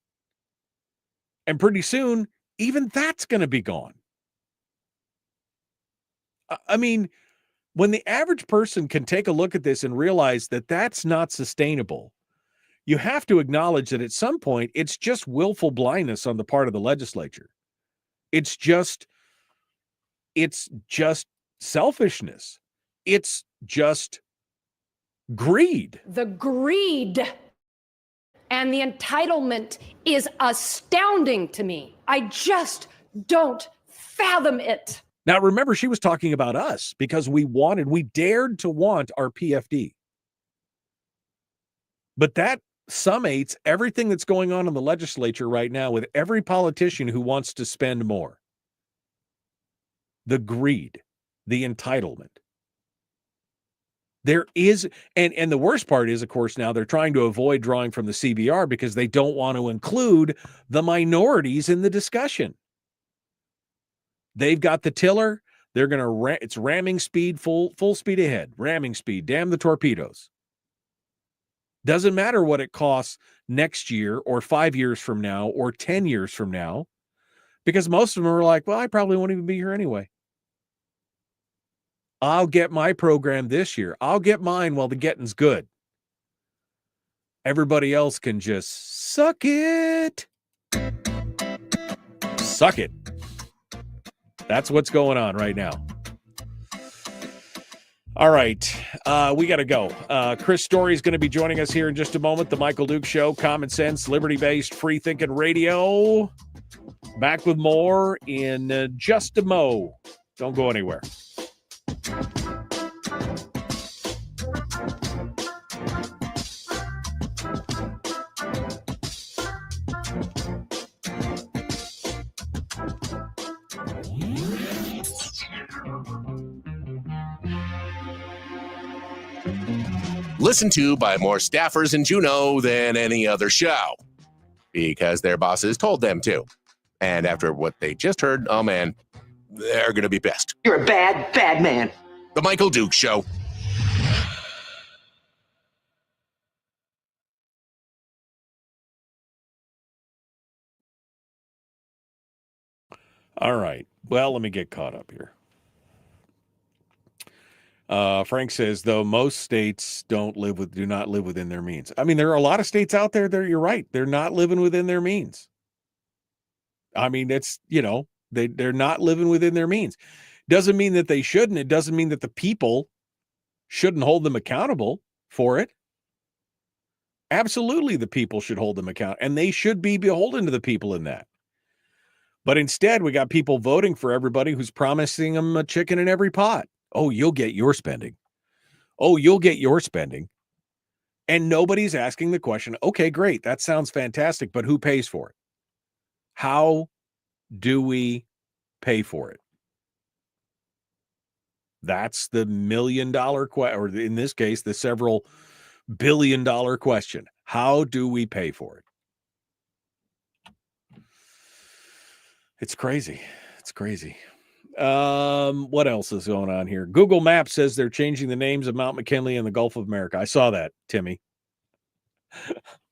And pretty soon, even that's going to be gone. I mean, when the average person can take a look at this and realize that that's not sustainable, you have to acknowledge that at some point, it's just willful blindness on the part of the legislature. It's just selfishness. It's just greed. The greed and the entitlement is astounding to me. I just don't fathom it. Now, remember, she was talking about us because we dared to want our PFD. But that summates everything that's going on in the legislature right now with every politician who wants to spend more. The greed, the entitlement. There is, and the worst part is, of course, now they're trying to avoid drawing from the CBR because they don't want to include the minorities in the discussion. They've got the tiller. They're going to, it's ramming speed, full speed ahead, ramming speed, damn the torpedoes. Doesn't matter what it costs next year or 5 years from now or 10 years from now, because most of them are like, well, I probably won't even be here anyway. I'll get my program this year. I'll get mine while the getting's good. Everybody else can just suck it. Suck it. That's what's going on right now. All right. We got to go. Chris Story is going to be joining us here in just a moment. The Michael Duke Show, common sense, liberty-based, free-thinking radio. Back with more in just a mo. Don't go anywhere. Listened to by more staffers in Juneau than any other show. because their bosses told them to. And after what they just heard, oh man, they're going to be pissed. You're a bad, bad man. The Michael Duke Show. All right. Well, let me get caught up here. Frank says, though most states do not live within their means. I mean, there are a lot of states out there that you're right. They're not living within their means. I mean, it's, they're not living within their means. Doesn't mean that they shouldn't. It doesn't mean that the people shouldn't hold them accountable for it. Absolutely, the people should hold them accountable, and they should be beholden to the people in that. But instead, we got people voting for everybody who's promising them a chicken in every pot. Oh, you'll get your spending. Oh, you'll get your spending. And nobody's asking the question, okay, great, that sounds fantastic, but who pays for it? How do we pay for it? That's the $1 million question, or in this case, the several $1 billion question. How do we pay for it? It's crazy. It's crazy. What else is going on here? Google Maps says they're changing the names of Mount McKinley and the Gulf of America. I saw that, Timmy.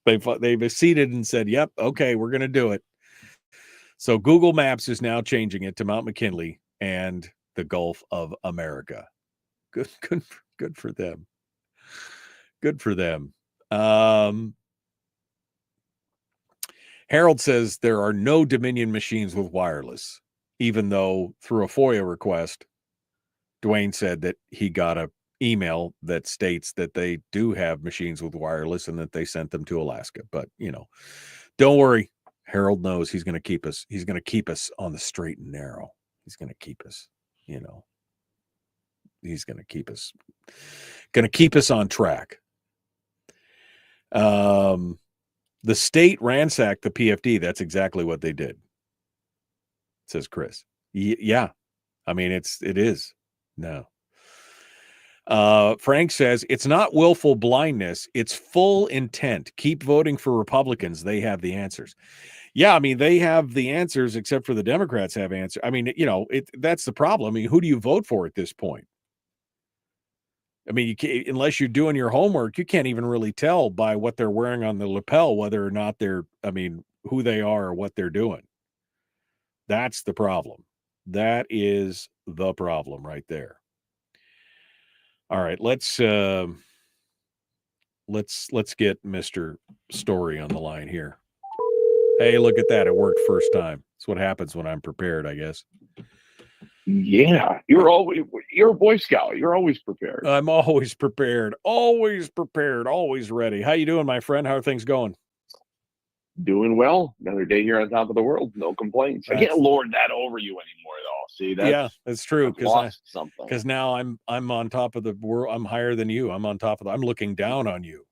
They've acceded and said, yep, okay, we're going to do it. So Google Maps is now changing it to Mount McKinley and the Gulf of America. Good for them. Good for them. Harold says there are no Dominion machines with wireless, even though through a FOIA request, Duane said that he got an email that states that they do have machines with wireless and that they sent them to Alaska. But, don't worry. Harold knows he's going to keep us. He's going to keep us on the straight and narrow. He's going to keep us, he's going to keep us on track. The state ransacked the PFD. That's exactly what they did, says Chris. Yeah. I mean, it is. No. Frank says it's not willful blindness. It's full intent. Keep voting for Republicans. They have the answers. Yeah. I mean, they have the answers, except for the Democrats have answers. I mean, that's the problem. I mean, who do you vote for at this point? I mean, you can't, unless you're doing your homework, you can't even really tell by what they're wearing on the lapel whether or not who they are or what they're doing. That's the problem. That is the problem right there. All right, let's get Mr. Story on the line here. Hey, look at that. It worked first time. That's what happens when I'm prepared, I guess. Yeah, you're a Boy Scout. You're always prepared. I'm always prepared, always ready. How you doing, my friend? How are things going? Doing well. Another day here on top of the world. No complaints. I can't lord that over you anymore, though. See, that's true. Because now I'm on top of the world. I'm higher than you. I'm on top of I'm looking down on you,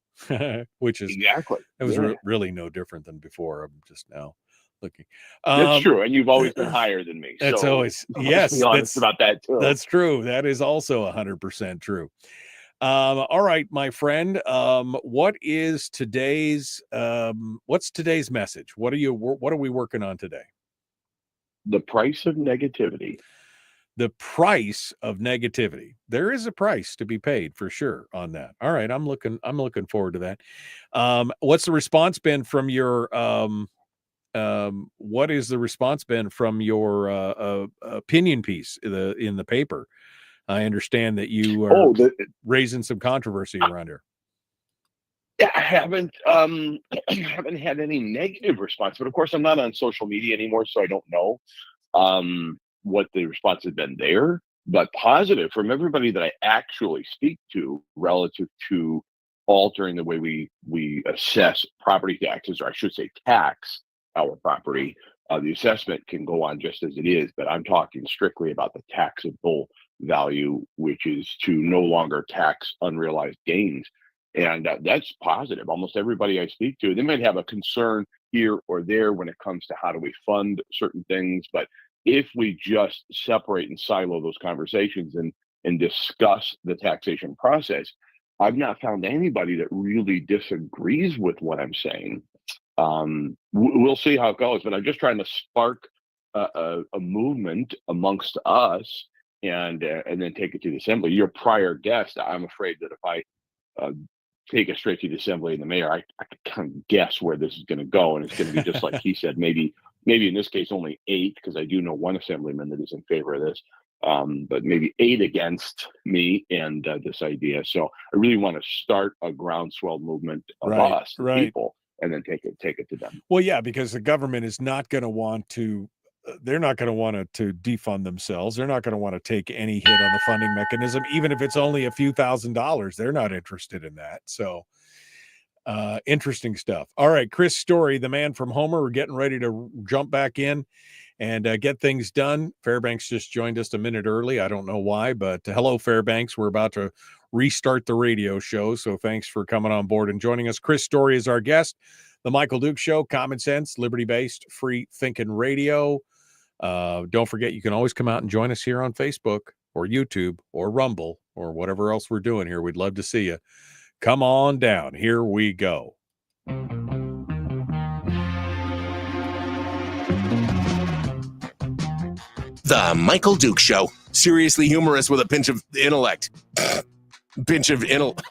which is exactly. It was really no different than before. I'm just now looking. That's true, and you've always been higher than me. That's so always yes. Be honest about that too. That's true. That is also 100% true. All right, my friend. What is today's? What's today's message? What are we working on today? The price of negativity. The price of negativity. There is a price to be paid for sure on that. All right, I'm looking forward to that. What's the response been from your? What is the response been from your opinion piece in the paper? I understand that you are raising some controversy around here. Yeah, I haven't had any negative response, but of course I'm not on social media anymore, so I don't know what the response has been there. But positive from everybody that I actually speak to relative to altering the way we assess property taxes, or I should say tax our property. The assessment can go on just as it is, but I'm talking strictly about the taxable value, which is to no longer tax unrealized gains. And that's positive. Almost everybody I speak to, they might have a concern here or there when it comes to how do we fund certain things. But if we just separate and silo those conversations and discuss the taxation process, I've not found anybody that really disagrees with what I'm saying. we'll see how it goes. But I'm just trying to spark a movement amongst us, and then take it to the assembly. Your prior guest, I'm afraid that if I take it straight to the assembly and the mayor, I can kind of guess where this is going to go, and it's going to be just like he said. Maybe in this case only 8, because I do know one assemblyman that is in favor of this. But maybe 8 against me and this idea. So I really want to start a groundswell movement of us, the people, and then take it to them. Well, yeah, because the government is not going to want to. They're not going to want to defund themselves. They're not going to want to take any hit on the funding mechanism, even if it's only a few $1,000s. They're not interested in that. So interesting stuff. All right, Chris Story, the man from Homer. We're getting ready to jump back in and get things done. Fairbanks just joined us a minute early. I don't know why, but hello, Fairbanks. We're about to restart the radio show, so thanks for coming on board and joining us. Chris Story is our guest. The Michael Duke Show, common sense, liberty-based, free thinking radio. Don't forget, you can always come out and join us here on Facebook or YouTube or Rumble or whatever else we're doing here. We'd love to see you. Come on down. Here we go. The Michael Duke Show. Seriously humorous with a pinch of intellect.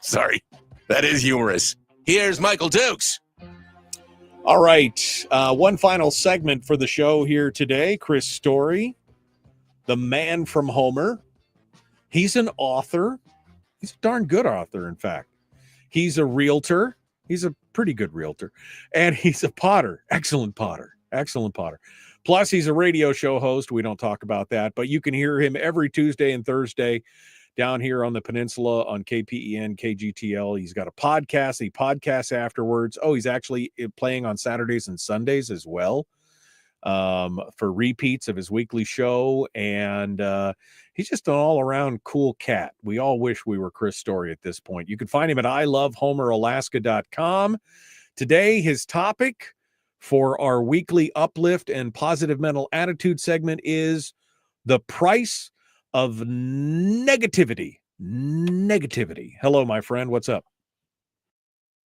Sorry. That is humorous. Here's Michael Dukes. All right. One final segment for the show here today. Chris Story, the man from Homer. He's an author. He's a darn good author, in fact. He's a realtor. He's a pretty good realtor. And he's a potter. Excellent potter. Plus, he's a radio show host. We don't talk about that, but you can hear him every Tuesday and Thursday down here on the peninsula on KPEN, KGTL. He's got a podcast. He podcasts afterwards. Oh, he's actually playing on Saturdays and Sundays as well for repeats of his weekly show. And he's just an all-around cool cat. We all wish we were Chris Story at this point. You can find him at ilovehomeralaska.com. Today, his topic for our weekly uplift and positive mental attitude segment is the price of negativity. Hello, my friend. What's up?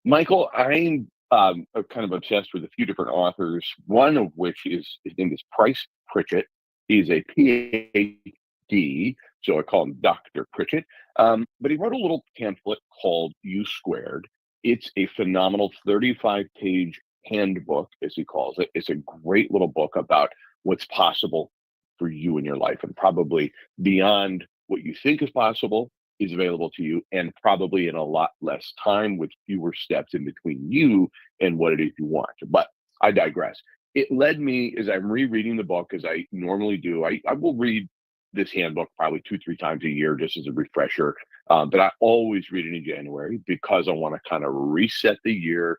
Michael, I'm kind of obsessed with a few different authors, one of which his name is Price Pritchett. He's a PhD, so I call him Dr. Pritchett. But he wrote a little pamphlet called U Squared. It's a phenomenal 35-page handbook, as he calls it. It's a great little book about what's possible for you in your life, and probably beyond what you think is possible is available to you, and probably in a lot less time with fewer steps in between you and what it is you want. But I digress. It led me, as I'm rereading the book, as I normally do, I will read this handbook probably 2-3 times a year just as a refresher. But I always read it in January because I want to kind of reset the year.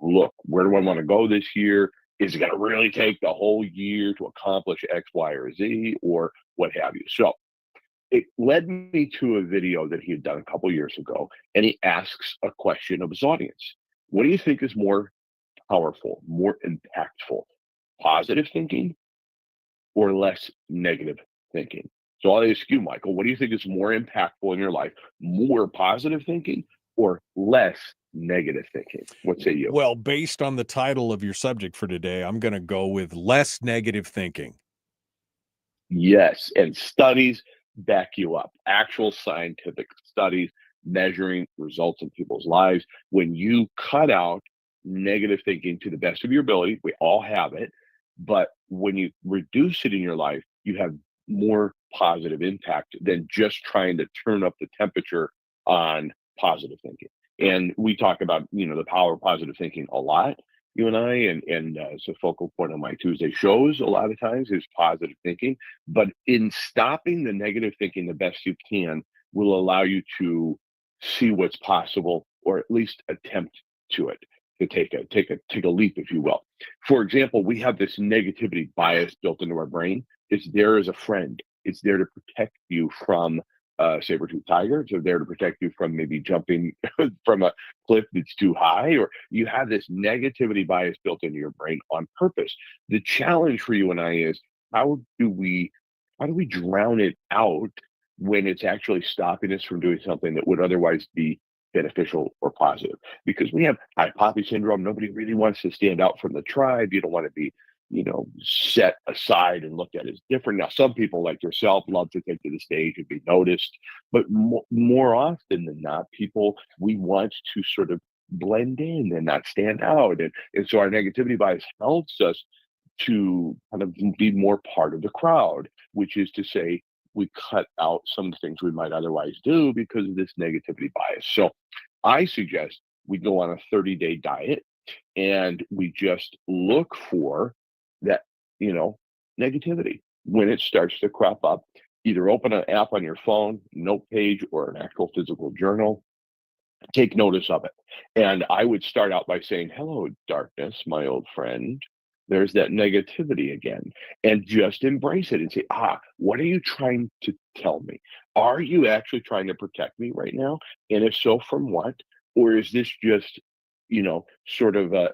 Look, where do I want to go this year? Is it going to really take the whole year to accomplish X, Y, or Z, or what have you? So it led me to a video that he had done a couple of years ago, and he asks a question of his audience. What do you think is more powerful, more impactful, positive thinking or less negative thinking? So I'll ask you, Michael, what do you think is more impactful in your life, more positive thinking or less negative thinking? What say you? Well, based on the title of your subject for today, I'm going to go with less negative thinking. Yes, and studies back you up. Actual scientific studies measuring results in people's lives. When you cut out negative thinking to the best of your ability, we all have it, but when you reduce it in your life, you have more positive impact than just trying to turn up the temperature on positive thinking. And we talk about, the power of positive thinking a lot, you and I, and it's a focal point on my Tuesday shows a lot of times is positive thinking. But in stopping the negative thinking the best you can will allow you to see what's possible, or at least attempt to take a leap, if you will. For example, we have this negativity bias built into our brain. It's there as a friend. It's there to protect you from saber-toothed tiger. It's there to protect you from maybe jumping from a cliff that's too high, or you have this negativity bias built into your brain on purpose. The challenge for you and I is how do we drown it out when it's actually stopping us from doing something that would otherwise be beneficial or positive, because we have high poppy syndrome. Nobody really wants to stand out from the tribe. You don't want to be, set aside and looked at as different. Now, some people like yourself love to take to the stage and be noticed, but more often than not, we want to sort of blend in and not stand out. And so our negativity bias helps us to kind of be more part of the crowd, which is to say, we cut out some of the things we might otherwise do because of this negativity bias. So I suggest we go on a 30-day diet and we just look for that, negativity. When it starts to crop up, either open an app on your phone, note page, or an actual physical journal. Take notice of it. And I would start out by saying, hello, darkness, my old friend. There's that negativity again. And just embrace it and say, what are you trying to tell me? Are you actually trying to protect me right now? And if so, from what? Or is this just, sort of a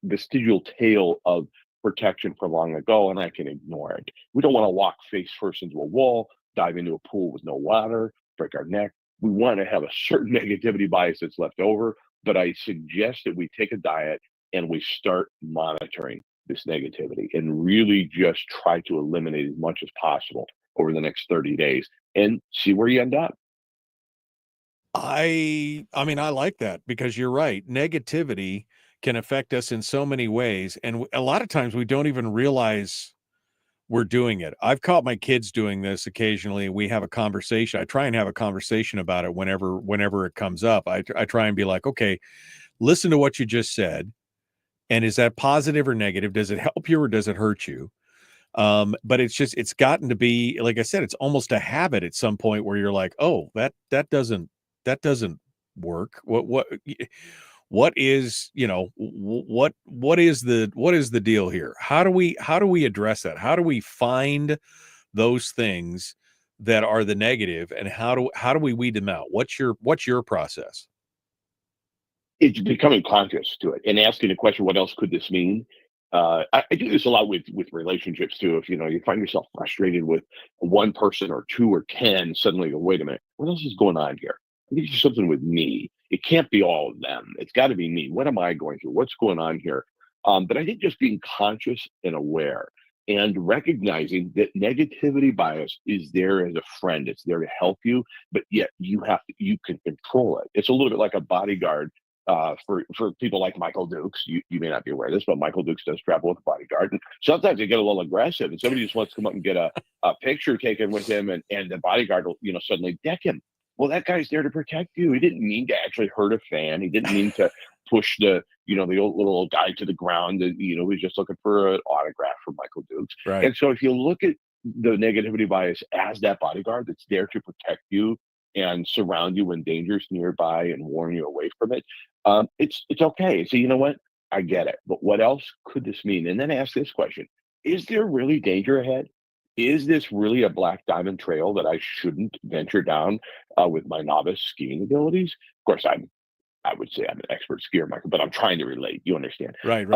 vestigial tale of protection from long ago, and I can ignore it? We don't want to walk face first into a wall, dive into a pool with no water, break our neck. We want to have a certain negativity bias that's left over, but I suggest that we take a diet and we start monitoring this negativity and really just try to eliminate as much as possible over the next 30 days and see where you end up. I mean, I like that, because you're right. Negativity can affect us in so many ways. And a lot of times we don't even realize we're doing it. I've caught my kids doing this occasionally. We have a conversation. I try and have a conversation about it whenever it comes up. I try and be like, okay, listen to what you just said. And is that positive or negative? Does it help you or does it hurt you? But it's gotten to be, like I said, it's almost a habit at some point where you're like, oh, that doesn't work. What is, what is the deal here? How do we address that? How do we find those things that are the negative, and how do we weed them out? What's your process? It's becoming conscious to it and asking the question, what else could this mean? I do this a lot with relationships too. If you find yourself frustrated with one person or two or 10, suddenly go, wait a minute, what else is going on here? I think it's something with me. It can't be all of them. It's got to be me. What am I going through? What's going on here? But I think just being conscious and aware and recognizing that negativity bias is there as a friend. It's there to help you, but yet you can control it. It's a little bit like a bodyguard. For people like Michael Dukes, you may not be aware of this, but Michael Dukes does travel with a bodyguard, and sometimes they get a little aggressive, and somebody just wants to come up and get a picture taken with him, and the bodyguard will suddenly deck him. Well, that guy's there to protect you. He didn't mean to actually hurt a fan. He didn't mean to push the old little guy to the ground. He was just looking for an autograph from Michael Dukes. Right. And so if you look at the negativity bias as that bodyguard that's there to protect you and surround you when danger's nearby and warn you away from it, it's okay. So you know what? I get it. But what else could this mean? And then ask this question: is there really danger ahead? Is this really a black diamond trail that I shouldn't venture down with my novice skiing abilities? Of course, I would say I'm an expert skier, Michael, but I'm trying to relate. You understand? Right.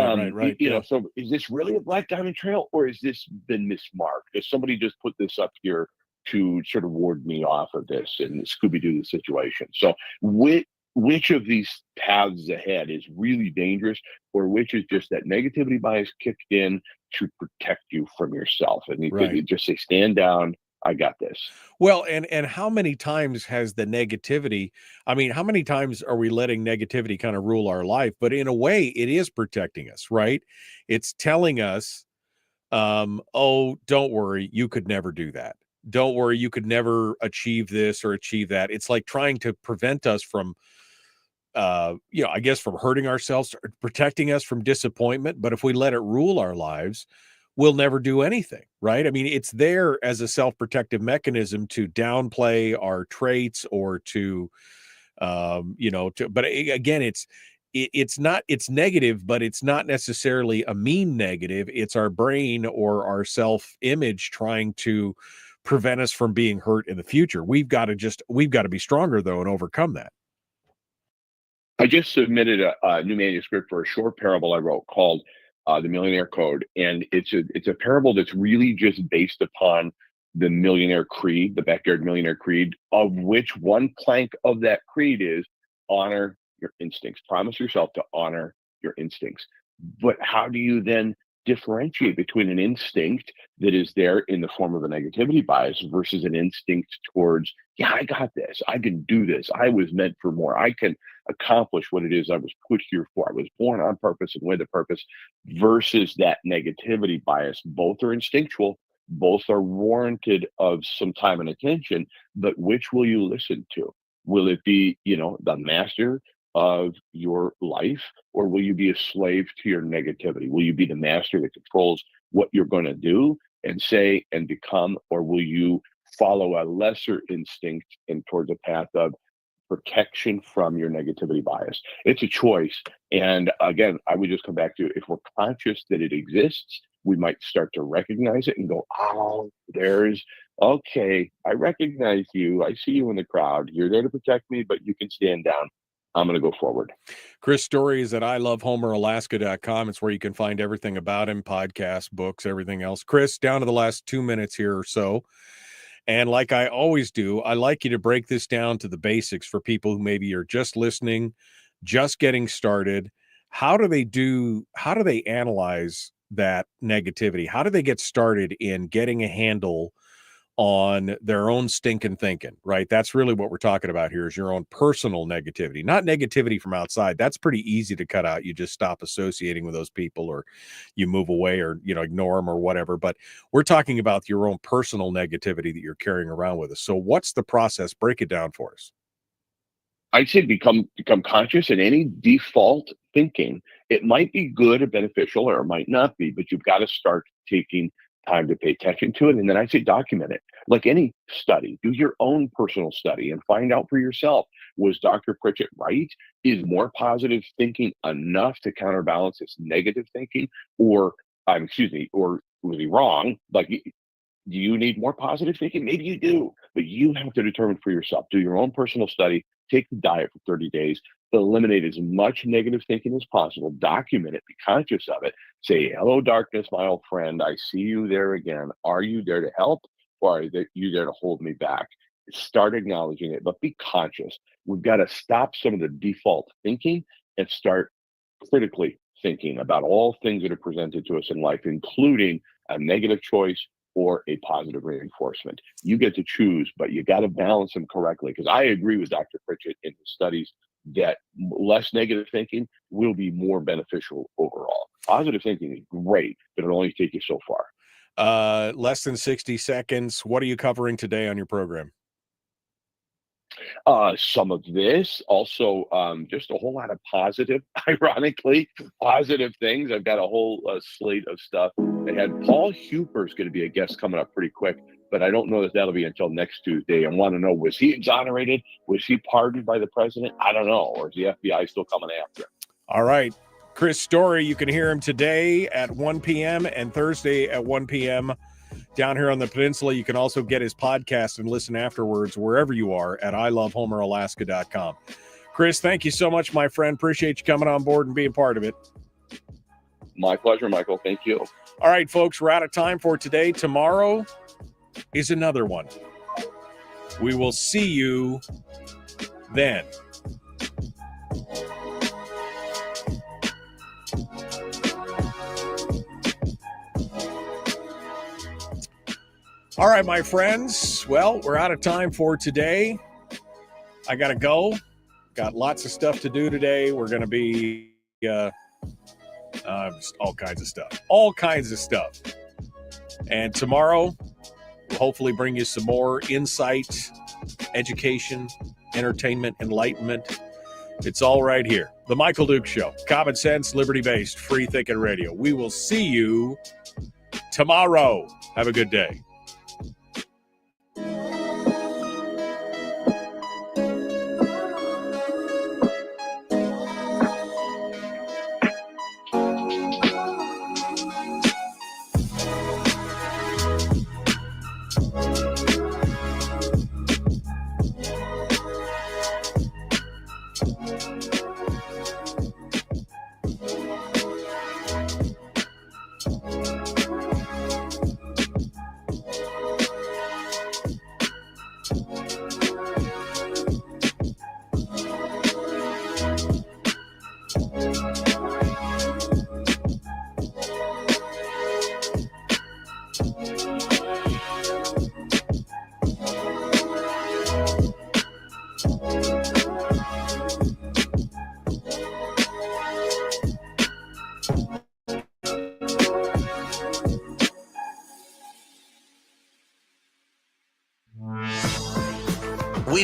So is this really a black diamond trail, or has this been mismarked? Does somebody just put this up here to sort of ward me off of this and Scooby-Doo the situation? So which of these paths ahead is really dangerous, or which is just that negativity bias kicked in to protect you from yourself? And you just say, stand down, I got this. Well, and how many times has the negativity, how many times are we letting negativity kind of rule our life? But in a way, it is protecting us, right? It's telling us, oh, don't worry, you could never do that. Don't worry, you could never achieve this or achieve that. It's like trying to prevent us from, I guess, from hurting ourselves, or protecting us from disappointment. But if we let it rule our lives, we'll never do anything, right? It's there as a self-protective mechanism to downplay our traits or to, but again, it's negative, but it's not necessarily a mean negative. It's our brain or our self-image trying to prevent us from being hurt in the future. We've got to be stronger though and overcome that. I just submitted a new manuscript for a short parable I wrote called The Millionaire Code. And it's a parable that's really just based upon the millionaire creed, the backyard millionaire creed, of which one plank of that creed is honor your instincts. Promise yourself to honor your instincts. But how do you then differentiate between an instinct that is there in the form of a negativity bias versus an instinct towards, yeah, I got this, I can do this, I was meant for more, I can accomplish what it is I was put here for, I was born on purpose and with a purpose, versus that negativity bias? Both are instinctual, both are warranted of some time and attention, but which will you listen to? Will it be, the master of your life, or will you be a slave to your negativity? Will you be the master that controls what you're going to do and say and become, or will you follow a lesser instinct and towards a path of protection from your negativity bias? It's a choice. And again, I would just come back to, if we're conscious that it exists, we might start to recognize it and go, oh, okay, I recognize you. I see you in the crowd. You're there to protect me, but you can stand down. I'm going to go forward. Chris Story is at ilovehomeralaska.com. It's where you can find everything about him, podcasts, books, everything else. Chris, down to the last 2 minutes here or so. And like I always do, I like you to break this down to the basics for people who maybe are just listening, just getting started. How do they analyze that negativity? How do they get started in getting a handle on their own stinking thinking, right? That's really what we're talking about here, is your own personal negativity, not negativity from outside. That's pretty easy to cut out. You just stop associating with those people, or you move away, or, ignore them or whatever. But we're talking about your own personal negativity that you're carrying around with us. So what's the process? Break it down for us. I'd say become conscious in any default thinking. It might be good or beneficial, or it might not be, but you've got to start taking time to pay attention to it. And then I say document it. Like any study, do your own personal study and find out for yourself, was Dr. Pritchett right? Is more positive thinking enough to counterbalance this negative thinking? Or was he wrong? Like, do you need more positive thinking? Maybe you do, but you have to determine for yourself. Do your own personal study, take the diet for 30 days, eliminate as much negative thinking as possible, document it, be conscious of it, say, hello, darkness, my old friend, I see you there again. Are you there to help, or are you there to hold me back? Start acknowledging it, but be conscious. We've got to stop some of the default thinking and start critically thinking about all things that are presented to us in life, including a negative choice or a positive reinforcement. You get to choose, but you got to balance them correctly. Because I agree with Dr. Pritchett in his studies that less negative thinking will be more beneficial overall. Positive thinking is great, but it'll only take you so far. Less than 60 seconds. What are you covering today on your program? Some of this, also just a whole lot of positive, ironically, positive things. I've got a whole slate of stuff. They had Paul Huper's going to be a guest coming up pretty quick, but I don't know that that'll be until next Tuesday. I want to know, was he exonerated? Was he pardoned by the president? I don't know. Or is the FBI still coming after him? All right. Chris Story, you can hear him today at 1 p.m. and Thursday at 1 p.m. down here on the peninsula. You can also get his podcast and listen afterwards wherever you are at ilovehomeralaska.com. Chris, thank you so much, my friend. Appreciate you coming on board and being part of it. My pleasure, Michael. Thank you. All right, folks, we're out of time for today. Tomorrow is another one. We will see you then. All right, my friends. Well, we're out of time for today. I got to go. Got lots of stuff to do today. We're going to be just all kinds of stuff. And tomorrow, we'll hopefully bring you some more insight, education, entertainment, enlightenment. It's all right here. The Michael Duke Show. Common sense, liberty-based, free thinking radio. We will see you tomorrow. Have a good day.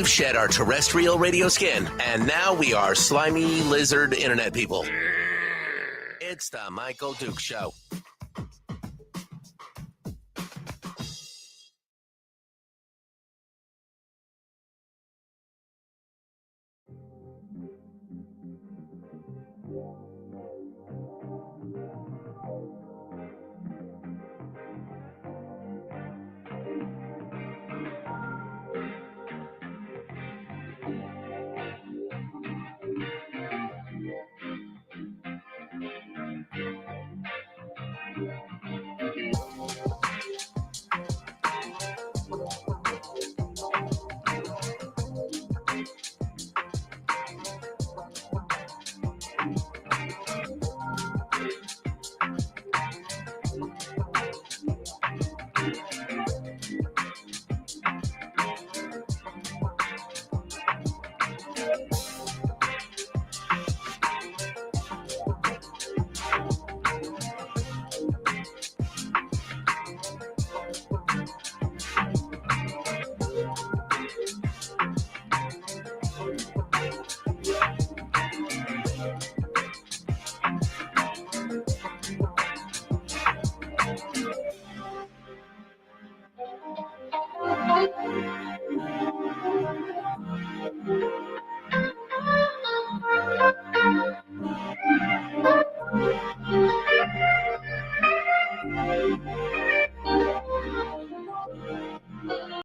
We've shed our terrestrial radio skin, and now we are slimy lizard internet people. It's the Michael Duke Show.